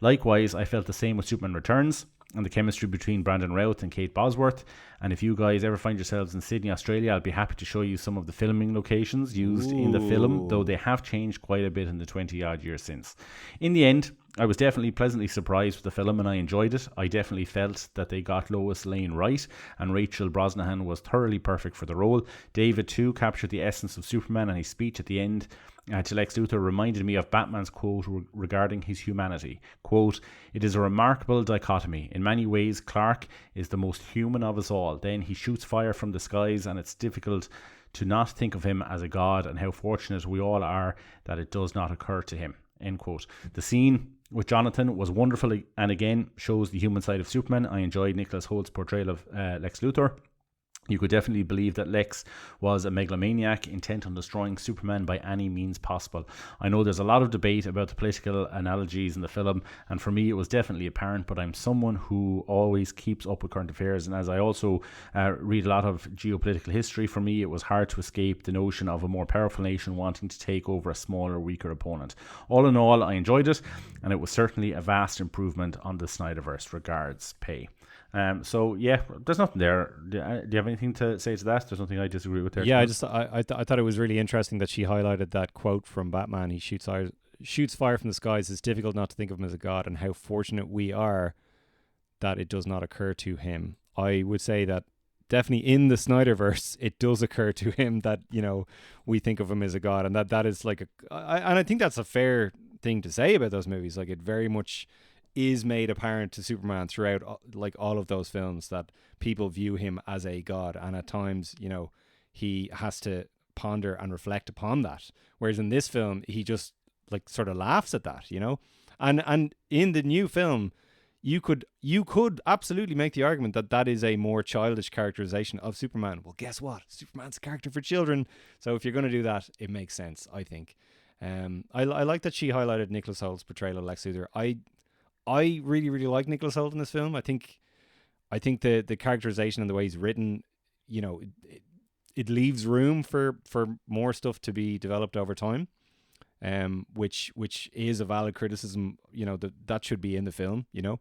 Likewise, I felt the same with Superman Returns and the chemistry between Brandon Routh and Kate Bosworth. And if you guys ever find yourselves in Sydney, Australia, I'll be happy to show you some of the filming locations used in the film, though they have changed quite a bit in the 20-odd years since. In the end, I was definitely pleasantly surprised with the film and I enjoyed it. I definitely felt that they got Lois Lane right and Rachel Brosnahan was thoroughly perfect for the role. David too captured the essence of Superman, and his speech at the end to Lex Luthor reminded me of Batman's quote regarding his humanity. Quote, "It is a remarkable dichotomy. In many ways, Clark is the most human of us all. Then he shoots fire from the skies and it's difficult to not think of him as a god, and how fortunate we all are that it does not occur to him." End quote. The scene with Jonathan was wonderful and again shows the human side of Superman. I enjoyed Nicholas Holt's portrayal of Lex Luthor. You could definitely believe that Lex was a megalomaniac intent on destroying Superman by any means possible. I know there's a lot of debate about the political analogies in the film, and for me it was definitely apparent, but I'm someone who always keeps up with current affairs, and as I also read a lot of geopolitical history, for me it was hard to escape the notion of a more powerful nation wanting to take over a smaller, weaker opponent. All in all, I enjoyed it, and it was certainly a vast improvement on the Snyderverse. Regards, Pay. So yeah, there's nothing there. Do you have anything to say to that? There's nothing I disagree with there. Yeah, I thought it was really interesting that she highlighted that quote from Batman. He shoots fire from the skies. It's difficult not to think of him as a god, and how fortunate we are that it does not occur to him. I would say that definitely in the Snyderverse, it does occur to him that, you know, we think of him as a god, and that is like and I think that's a fair thing to say about those movies. Like, it very much is made apparent to Superman throughout, like, all of those films, that people view him as a god, and at times, you know, he has to ponder and reflect upon that. Whereas in this film, he just, like, sort of laughs at that, you know. And in the new film, you could absolutely make the argument that that is a more childish characterization of Superman. Well, guess what? Superman's a character for children. So if you're going to do that, it makes sense, I think. I like that she highlighted Nicholas Holt's portrayal of Lex Luthor. I really, really like Nicholas Hoult in this film. I think the characterization and the way he's written, you know, it leaves room for more stuff to be developed over time, which is a valid criticism. You know, that should be in the film. You know,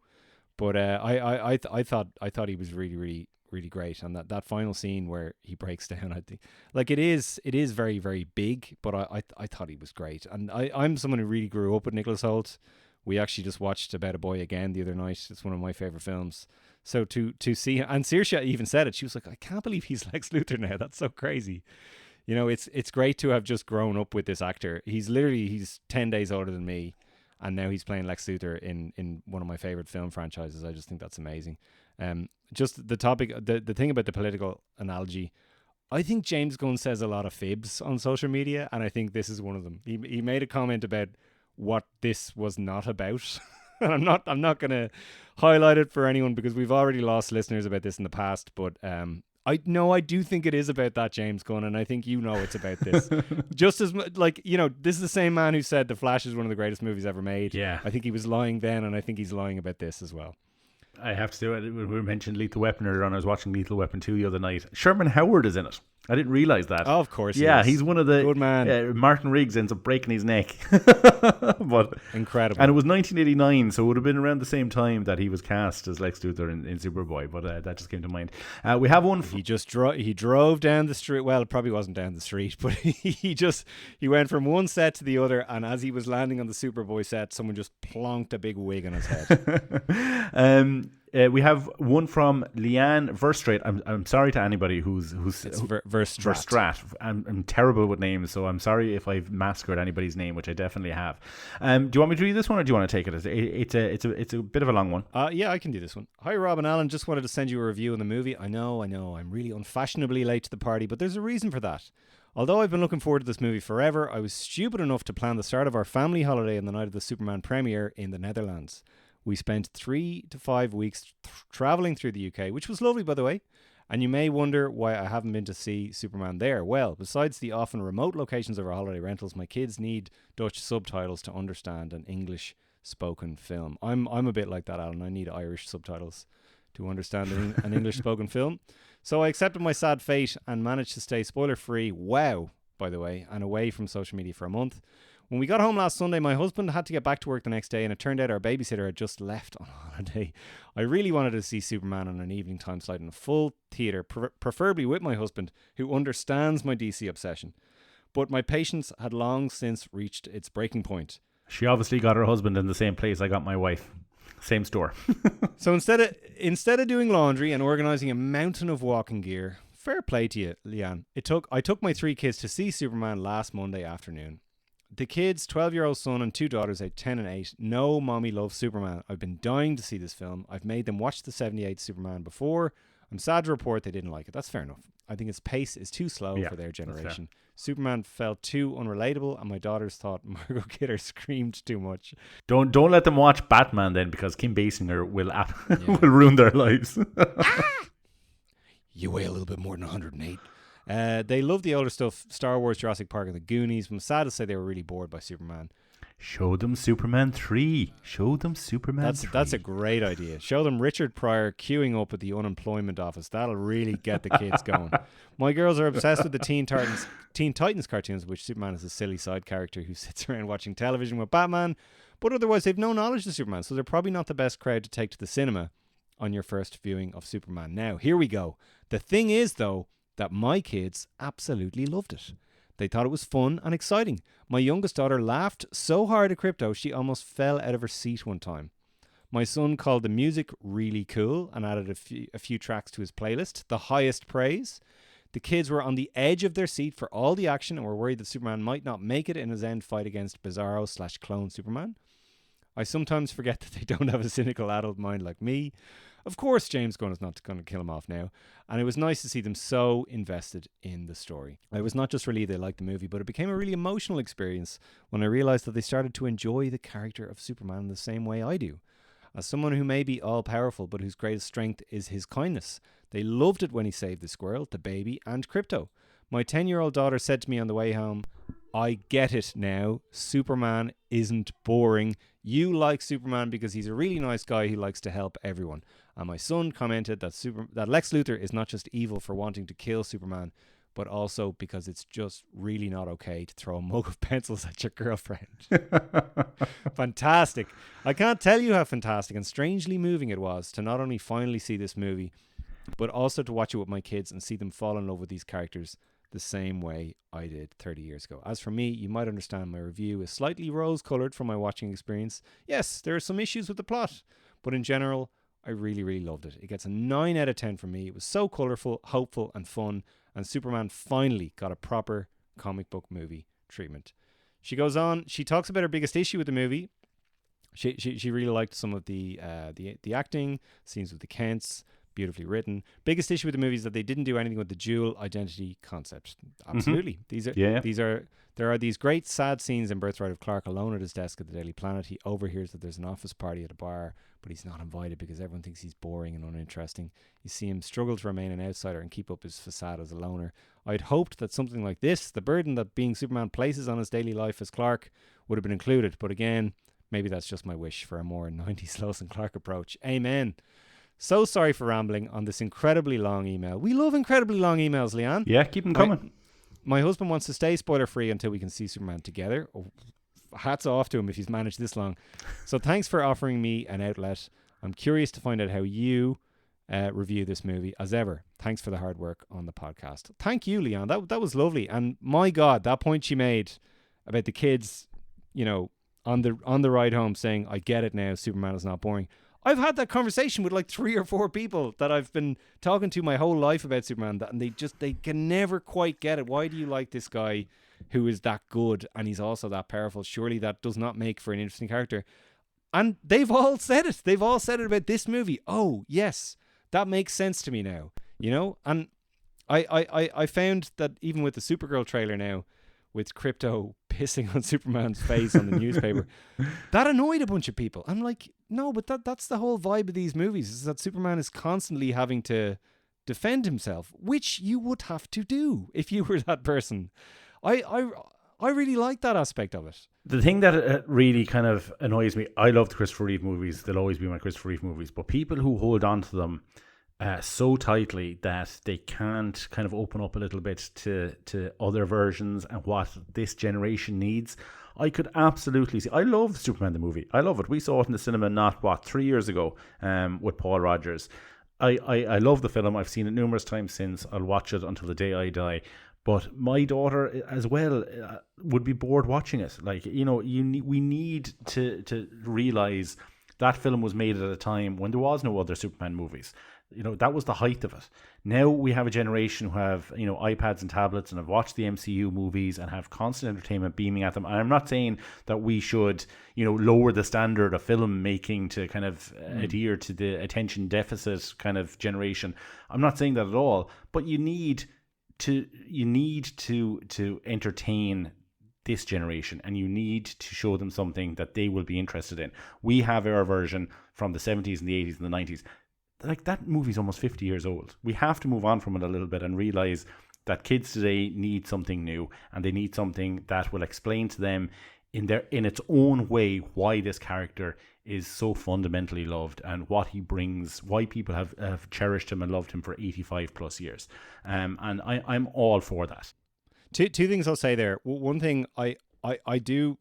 but I thought he was really, really, really great, and that final scene where he breaks down, I think, like, it is very, very big, but I thought he was great, and I'm someone who really grew up with Nicholas Hoult. We actually just watched About a Boy again the other night. It's one of my favorite films. So to see him, and Saoirse even said it. She was like, I can't believe he's Lex Luthor now. That's so crazy. You know, it's great to have just grown up with this actor. He's 10 days older than me, and now he's playing Lex Luthor in one of my favorite film franchises. I just think that's amazing. Just the topic, the thing about the political analogy, I think James Gunn says a lot of fibs on social media, and I think this is one of them. He made a comment about what this was not about. And I'm not going to highlight it for anyone because we've already lost listeners about this in the past, but I do think it is about that, James Gunn, and I think you know it's about this. Just as like, you know, this is the same man who said The Flash is one of the greatest movies ever made. Yeah. I think he was lying then, and I think he's lying about this as well. I have to do it. We mentioned Lethal Weapon earlier on. I was watching Lethal Weapon 2 the other night. Sherman Howard is in it. I didn't realize that. Oh, of course. Yeah, he's one of the good man. Martin Riggs ends up breaking his neck. But incredible. And it was 1989, so it would have been around the same time that he was cast as Lex Luthor in Superboy. But that just came to mind. We have one. He just he drove down the street. Well, it probably wasn't down the street, but he went from one set to the other, and as he was landing on the Superboy set, someone just plonked a big wig on his head. We have one from Leanne Verstraete. I'm sorry to anybody who's Verstraete. I'm terrible with names, so I'm sorry if I've massacred anybody's name, which I definitely have. Do you want me to read this one, or do you want to take it? It's a bit of a long one. Yeah, I can do this one. Hi, Rob and Alan. Just wanted to send you a review on the movie. I know. I'm really unfashionably late to the party, but there's a reason for that. Although I've been looking forward to this movie forever, I was stupid enough to plan the start of our family holiday on the night of the Superman premiere in the Netherlands. We spent 3 to 5 weeks travelling through the UK, which was lovely, by the way. And you may wonder why I haven't been to see Superman there. Well, besides the often remote locations of our holiday rentals, my kids need Dutch subtitles to understand an English spoken film. I'm a bit like that, Alan. I need Irish subtitles to understand an English spoken film. So I accepted my sad fate and managed to stay spoiler free. Wow, by the way, and away from social media for a month. When we got home last Sunday, my husband had to get back to work the next day, and it turned out our babysitter had just left on holiday. I really wanted to see Superman on an evening time slot in a full theatre, preferably with my husband, who understands my DC obsession. But my patience had long since reached its breaking point. She obviously got her husband in the same place I got my wife. Same store. So instead of doing laundry and organising a mountain of walking gear, fair play to you, Leanne. I took my 3 kids to see Superman last Monday afternoon. The kids, 12-year-old son and 2 daughters, aged 10 and 8, know mommy loves Superman. I've been dying to see this film. I've made them watch the 78 Superman before. I'm sad to report they didn't like it. That's fair enough. I think its pace is too slow for their generation. Superman felt too unrelatable, and my daughters thought Margot Kidder screamed too much. Don't let them watch Batman then, because Kim Basinger will will ruin their lives. You weigh a little bit more than 108. They love the older stuff, Star Wars, Jurassic Park, and the Goonies. I'm sad to say they were really bored by Superman. Show them Superman 3. Show them Superman 3. That's a great idea. Show them Richard Pryor queuing up at the unemployment office. That'll really get the kids going. My girls are obsessed with the Teen Titans cartoons, which Superman is a silly side character who sits around watching television with Batman. But otherwise, they've no knowledge of Superman, so they're probably not the best crowd to take to the cinema on your first viewing of Superman. Now, here we go. The thing is, though, that my kids absolutely loved it. They thought it was fun and exciting. My youngest daughter laughed so hard at Crypto she almost fell out of her seat one time. My son called the music really cool and added a few tracks to his playlist, the highest praise. The kids were on the edge of their seat for all the action and were worried that Superman might not make it in his end fight against Bizarro/clone Superman. I sometimes forget that they don't have a cynical adult mind like me. Of course, James Gunn is not going to kill him off now, and it was nice to see them so invested in the story. I was not just relieved they liked the movie, but it became a really emotional experience when I realised that they started to enjoy the character of Superman in the same way I do. As someone who may be all-powerful, but whose greatest strength is his kindness, they loved it when he saved the squirrel, the baby, and Crypto. My 10-year-old daughter said to me on the way home, I get it now. Superman isn't boring. You like Superman because he's a really nice guy who likes to help everyone. And my son commented that Lex Luthor is not just evil for wanting to kill Superman, but also because it's just really not okay to throw a mug of pencils at your girlfriend. Fantastic. I can't tell you how fantastic and strangely moving it was to not only finally see this movie, but also to watch it with my kids and see them fall in love with these characters the same way I did 30 years ago. As for me, you might understand my review is slightly rose-coloured from my watching experience. Yes, there are some issues with the plot, but in general, I really, really loved it. It gets a 9 out of 10 from me. It was so colourful, hopeful, and fun, and Superman finally got a proper comic book movie treatment. She goes on, she talks about her biggest issue with the movie. She really liked some of the acting, scenes with the Kents, beautifully written. Biggest issue with the movie is that they didn't do anything with the dual identity concept. Absolutely. There are these great sad scenes in Birthright of Clark alone at his desk at the Daily Planet. He overhears that there's an office party at a bar, but he's not invited because everyone thinks he's boring and uninteresting. You see him struggle to remain an outsider and keep up his facade as a loner. I'd hoped that something like this, the burden that being Superman places on his daily life as Clark, would have been included. But again, maybe that's just my wish for a more 90s Lois and Clark approach. Amen. So sorry for rambling on this incredibly long email. We love incredibly long emails, Leanne. Yeah, keep them coming. My husband wants to stay spoiler-free until we can see Superman together. Oh, hats off to him if he's managed this long. So thanks for offering me an outlet. I'm curious to find out how you review this movie. As ever, thanks for the hard work on the podcast. Thank you, Leon. That was lovely. And my God, that point she made about the kids, on the ride home saying, I get it now, Superman is not boring. I've had that conversation with like 3 or 4 people that I've been talking to my whole life about Superman, and they can never quite get it. Why do you like this guy who is that good and he's also that powerful? Surely that does not make for an interesting character. And they've all said it. They've all said it about this movie. Oh, yes, that makes sense to me now. And I found that even with the Supergirl trailer now, with Crypto pissing on Superman's face on the newspaper, that annoyed a bunch of people. I'm like, no, but that's the whole vibe of these movies, is that Superman is constantly having to defend himself, which you would have to do if you were that person. I really like that aspect of it. The thing that really kind of annoys me, I love the Christopher Reeve movies. They'll always be my Christopher Reeve movies. But people who hold on to them so tightly that they can't kind of open up a little bit to other versions and what this generation needs. I could absolutely see. I love Superman the movie. I love it. We saw it in the cinema 3 years ago with Paul Rogers. I love the film. I've seen it numerous times since. I'll watch it until the day I die. But my daughter as well would be bored watching it. We need to realize that film was made at a time when there was no other Superman movies. That was the height of it. Now we have a generation who have, iPads and tablets and have watched the MCU movies and have constant entertainment beaming at them. And I'm not saying that we should, lower the standard of film making to kind of adhere to the attention deficit kind of generation. I'm not saying that at all. But you need to entertain this generation, and you need to show them something that they will be interested in. We have our version from the 70s and the 80s and the 90s. like that movie's almost 50 years old. We have to move on from it a little bit and realize that kids today need something new, and they need something that will explain to them in its own way why this character is so fundamentally loved and what he brings, why people have cherished him and loved him for 85 plus years. And I'm all for that. Two things I'll say there. One thing I don't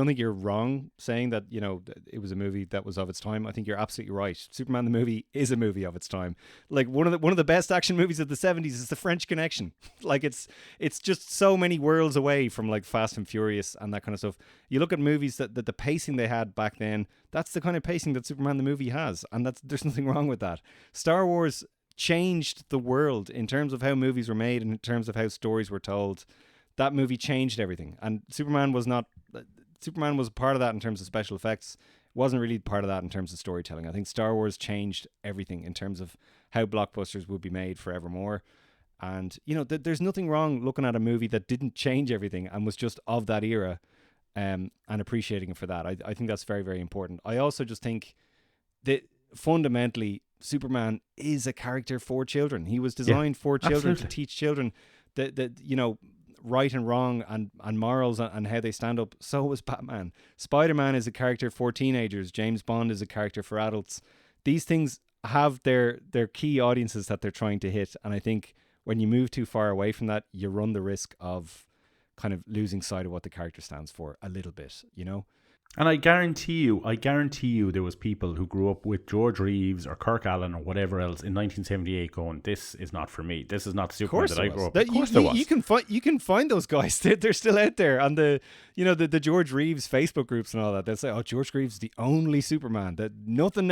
think you're wrong saying that, you know, it was a movie that was of its time. I think you're absolutely right. Superman the movie is a movie of its time. Like one of the best action movies of the 70s is The French Connection. Like it's just so many worlds away from like Fast and Furious and that kind of stuff. You look at movies that the pacing they had back then, that's the kind of pacing that Superman the movie has, and there's nothing wrong with that. Star Wars changed the world in terms of how movies were made and in terms of how stories were told. That movie changed everything, and Superman was part of that in terms of special effects. Wasn't really part of that in terms of storytelling. I think Star Wars changed everything in terms of how blockbusters would be made forevermore. And you know, there's nothing wrong looking at a movie that didn't change everything and was just of that era, and appreciating it for that. I think that's very, very important. I also just think that fundamentally Superman is a character for children. He was designed for children, absolutely. to teach children that you know, right and wrong and morals and how they stand up. So was Batman. Spider-Man is a character for teenagers. James Bond is a character for adults. These things have their key audiences that they're trying to hit, and I think when you move too far away from that, you run the risk of kind of losing sight of what the character stands for a little bit, you know? And I guarantee you there was people who grew up with George Reeves or Kirk Allen or whatever else in 1978 going, this is not for me. This is not the Superman that I grew up with. Of course there was. You can find those guys. They're still out there. And the George Reeves Facebook groups and all that. They'll say, oh, George Reeves is the only Superman. That nothing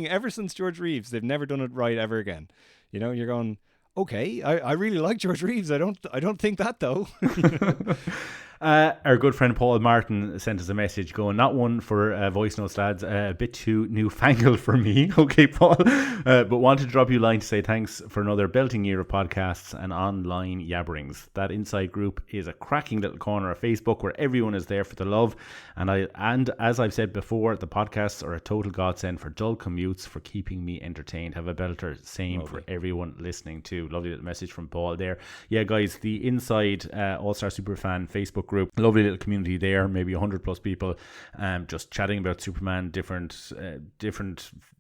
ever since George Reeves, they've never done it right ever again. You know, you're going, okay, I really like George Reeves. I don't think that though. Our good friend Paul Martin sent us a message going, not one for voice notes, lads, a bit too newfangled for me. Okay, Paul, but wanted to drop you a line to say thanks for another belting year of podcasts and online yabberings. That inside group is a cracking little corner of Facebook where everyone is there for the love, and as I've said before, the podcasts are a total godsend for dull commutes, for keeping me entertained. Have a belter. Same lovely. For everyone listening too. Lovely little message from Paul there. Yeah, guys, the Inside All-Star Superfan Facebook group, lovely little community there, maybe 100 plus people, just chatting about Superman, different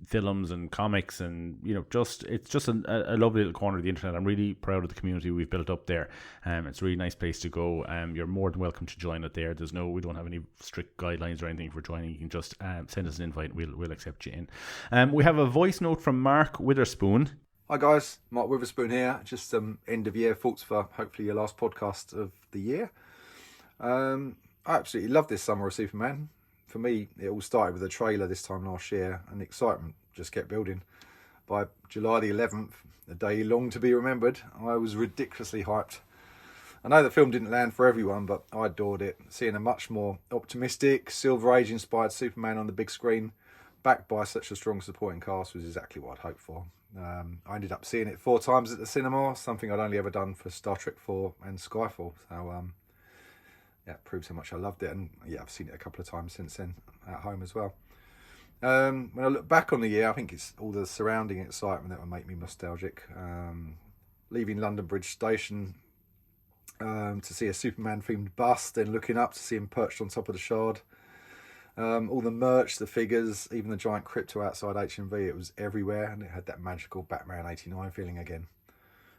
films and comics, and you know, it's just a lovely little corner of the internet. I'm really proud of the community we've built up there. It's a really nice place to go. You're more than welcome to join it there. We don't have any strict guidelines or anything for joining. You can just send us an invite. We'll accept you in. We have a voice note from Mark Witherspoon. Hi guys, Mark Witherspoon here. Just some end of year thoughts for hopefully your last podcast of the year. I absolutely love this summer of Superman. For me, it all started with a trailer this time last year, and the excitement just kept building. By July the 11th, a day long to be remembered, I was ridiculously hyped. I know the film didn't land for everyone, but I adored it. Seeing a much more optimistic, Silver Age inspired Superman on the big screen, backed by such a strong supporting cast, was exactly what I'd hoped for. I ended up seeing it 4 times at the cinema, something I'd only ever done for Star Trek 4 and Skyfall. So yeah, it proves how much I loved it, and yeah, I've seen it a couple of times since then at home as well. When I look back on the year, I think it's all the surrounding excitement that will make me nostalgic. Leaving London Bridge Station to see a Superman themed bus, then looking up to see him perched on top of the Shard. All the merch, the figures, even the giant crypto outside HMV, it was everywhere, and it had that magical Batman 89 feeling again.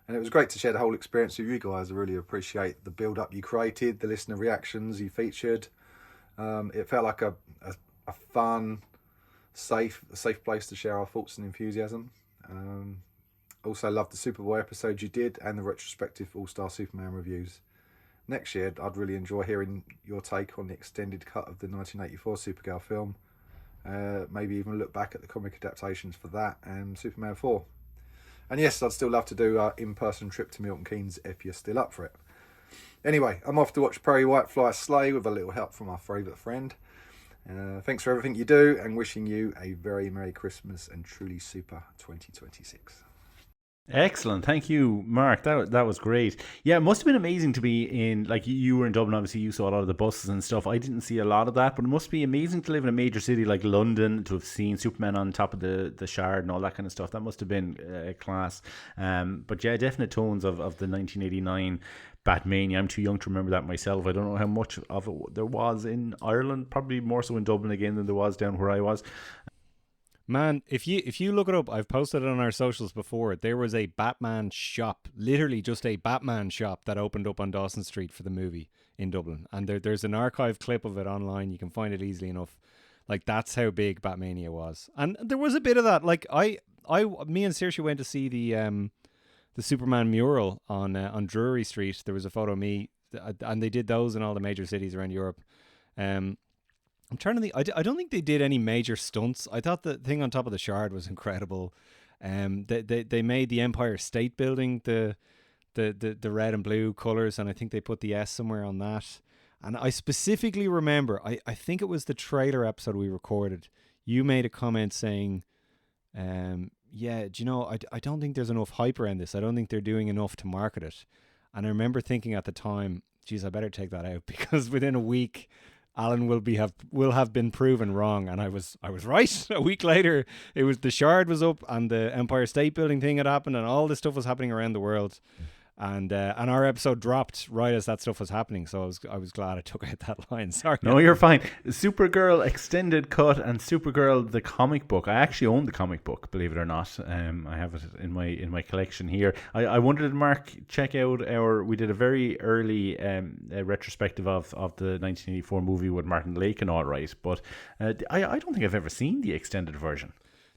And it was great to share the whole experience with you guys. I really appreciate the build-up you created, the listener reactions you featured. It felt like a fun, safe place to share our thoughts and enthusiasm. Also loved the Superboy episode you did and the retrospective All-Star Superman reviews. Next year, I'd really enjoy hearing your take on the extended cut of the 1984 Supergirl film. Maybe even look back at the comic adaptations for that and Superman 4. And yes, I'd still love to do an in-person trip to Milton Keynes if you're still up for it. Anyway, I'm off to watch Perry White fly a sleigh with a little help from our favourite friend. Thanks for everything you do, and wishing you a very Merry Christmas and truly super 2026. Excellent, thank you, Mark. That was great. Yeah, it must have been amazing to be in, like, you were in Dublin. Obviously, you saw a lot of the buses and stuff. I didn't see a lot of that, but it must be amazing to live in a major city like London, to have seen Superman on top of the Shard and all that kind of stuff. That must have been class. But yeah, definite tones of the 1989 Batmania. I'm too young to remember that myself. I don't know how much of it there was in Ireland. Probably more so in Dublin again than there was down where I was. Man, if you look it up, I've posted it on our socials before. There was a Batman shop, literally just a Batman shop that opened up on Dawson Street for the movie in Dublin. And there's an archive clip of it online. You can find it easily enough. Like, that's how big Batmania was. And there was a bit of that. Like, me and Saoirse went to see the Superman mural on Drury Street. There was a photo of me, and they did those in all the major cities around Europe. I'm trying to think. I don't think they did any major stunts. I thought the thing on top of the Shard was incredible. They made the Empire State Building the red and blue colors, and I think they put the S somewhere on that. And I specifically remember, I think it was the trailer episode we recorded. You made a comment saying, "Yeah, do you know? I don't think there's enough hype around this. I don't think they're doing enough to market it." And I remember thinking at the time, "Geez, I better take that out," because within a week, Alan will have been proven wrong, and I was right. A week later, it was the Shard was up, and the Empire State Building thing had happened, and all this stuff was happening around the world, and our episode dropped right as that stuff was happening. So I was glad I took out that line. Sorry. No, you're fine. Supergirl extended cut and Supergirl the comic book. I actually own the comic book, believe it or not. I have it in my collection here. I wondered, Mark, check out we did a very early retrospective of the 1984 movie with Martin Lake and all right, but I don't think I've ever seen the extended version.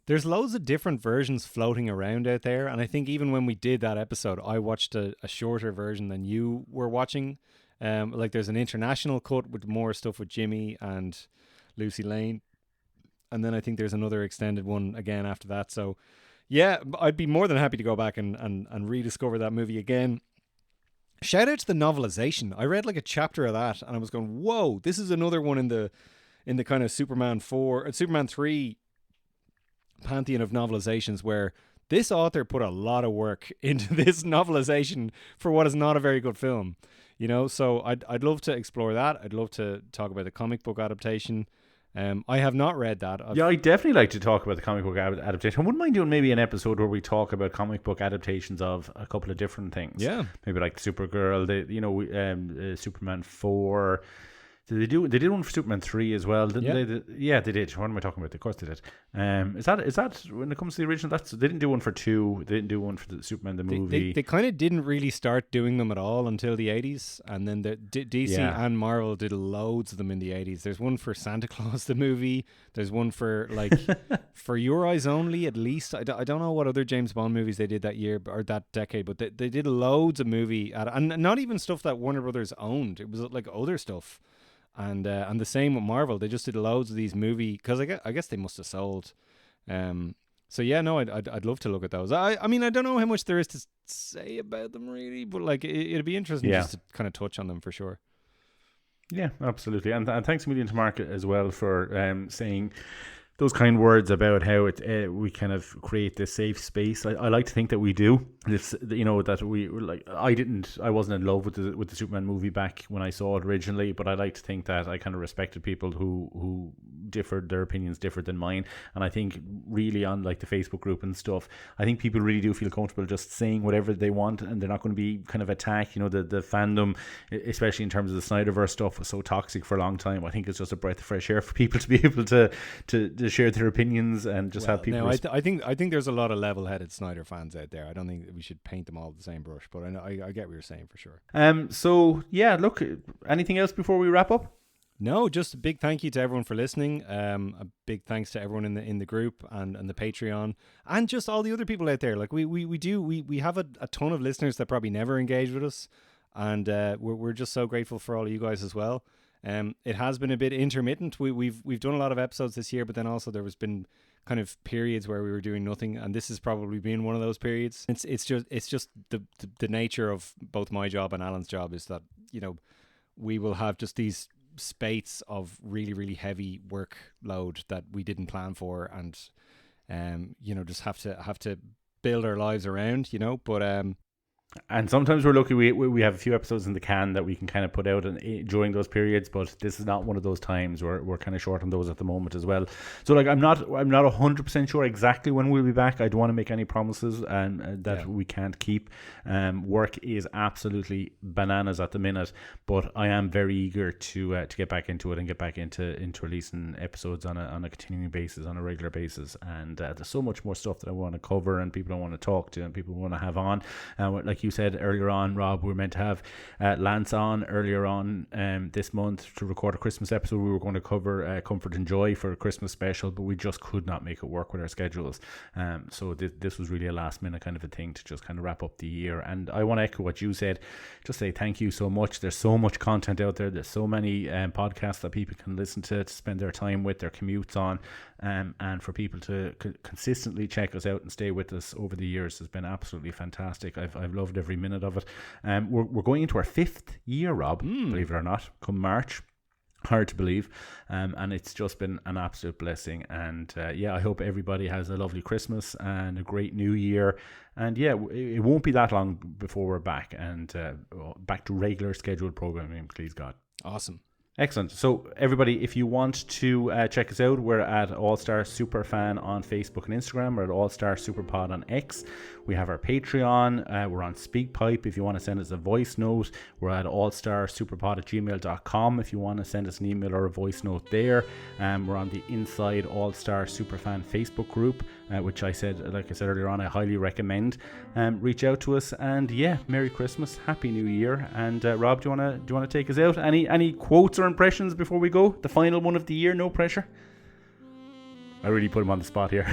There's loads of different versions floating around out there, and I think even when we did that episode, I watched a shorter version than you were watching. Like, there's an international cut with more stuff with Jimmy and Lucy Lane, and then I think there's another extended one again after that. So yeah, I'd be more than happy to go back and rediscover that movie again. Shout out to the novelization. I read like a chapter of that, and I was going, whoa, this is another one in the kind of Superman 3 pantheon of novelizations, where this author put a lot of work into this novelization for what is not a very good film, you know. So I'd love to explore that. I'd love to talk about the comic book adaptation. I have not read that. I'd definitely like to talk about the comic book adaptation. I wouldn't mind doing maybe an episode where we talk about comic book adaptations of a couple of different things. Yeah, maybe like Supergirl, Superman 4. They did one for Superman 3 as well, didn't they? Yeah, they did. What am I talking about? Of course they did. Is that when it comes to the original? They didn't do one for 2. They didn't do one for the Superman the movie. They kind of didn't really start doing them at all until the 80s, and then the DC and Marvel did loads of them in the 80s. There's one for Santa Claus the movie. There's one for like for Your Eyes Only, at least. I don't know what other James Bond movies they did that year or that decade, but they did loads of movie and not even stuff that Warner Brothers owned. It was like other stuff. And the same with Marvel. They just did loads of these movie, because I guess they must have sold. So yeah, no, I'd love to look at those. I mean, I don't know how much there is to say about them really, but like it'd be interesting just to kind of touch on them for sure. Yeah, absolutely. And thanks a million to Mark as well for saying those kind words about how we kind of create this safe space. I like to think that we do. This, you know, that we like. I wasn't in love with the Superman movie back when I saw it originally, but I like to think that I kind of respected people who differed, their opinions differed than mine. And I think really on like the Facebook group and stuff, I think people really do feel comfortable just saying whatever they want, and they're not going to be kind of attacked. You know, the fandom, especially in terms of the Snyderverse stuff, was so toxic for a long time. I think it's just a breath of fresh air for people to be able to share their opinions and just have people. I think there's a lot of level-headed Snyder fans out there. I don't think we should paint them all with the same brush, but I get what you're saying for sure. So yeah, look, anything else before we wrap up? No, just a big thank you to everyone for listening. A big thanks to everyone in the group and the Patreon, and just all the other people out there. Like we have a ton of listeners that probably never engage with us, and we're just so grateful for all of you guys as well. It has been a bit intermittent. We've done a lot of episodes this year, but then also there was been kind of periods where we were doing nothing, and this has probably been one of those periods. It's just the nature of both my job and Alan's job is that, you know, we will have just these spates of really, really heavy workload that we didn't plan for, and you know, just have to build our lives around, but And sometimes we're lucky we have a few episodes in the can that we can kind of put out during those periods, but this is not one of those times. We're kind of short on those at the moment as well. So like I'm not 100% sure exactly when we'll be back. I don't want to make any promises that we can't keep. Work is absolutely bananas at the minute, but I am very eager to get back into it and get back into releasing episodes on a continuing basis, on a regular basis. And there's so much more stuff that I want to cover and people I want to talk to and people want to have on. Like you said earlier on, Rob, we were meant to have Lance on earlier on this month to record a Christmas episode. We were going to cover Comfort and Joy for a Christmas special, but we just could not make it work with our schedules. So this was really a last minute kind of a thing to just kind of wrap up the year. And I want to echo what you said, just say thank you so much. There's so much content out there. There's so many podcasts that people can listen to spend their time with, their commutes on. And for people to consistently check us out and stay with us over the years has been absolutely fantastic. I've loved every minute of it. We're going into our 5th year, Rob, believe it or not, come March. Hard to believe. And it's just been an absolute blessing. And I hope everybody has a lovely Christmas and a great new year. And it won't be that long before we're back and back to regular scheduled programming, please God. Awesome. Excellent. So everybody, if you want to check us out, we're at All Star Superfan on Facebook and Instagram. We're at All Star Superpod on X. We have our Patreon. We're on SpeakPipe if you want to send us a voice note. We're at allstarsuperpod@gmail.com if you want to send us an email or a voice note there. We're on the Inside All Star Superfan Facebook group, which like I said earlier on, I highly recommend. Reach out to us, and Merry Christmas, Happy New Year. And Rob, do you want to take us out? Any quotes or impressions before we go? The final one of the year, no pressure. I really put him on the spot here.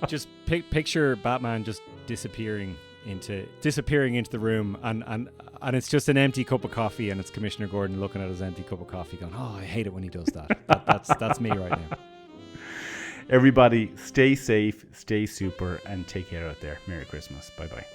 Just picture Batman just disappearing into the room, and it's just an empty cup of coffee, and it's Commissioner Gordon looking at his empty cup of coffee going, oh, I hate it when he does that. That's me right now. Everybody stay safe, stay super, and take care out there. Merry Christmas. Bye bye.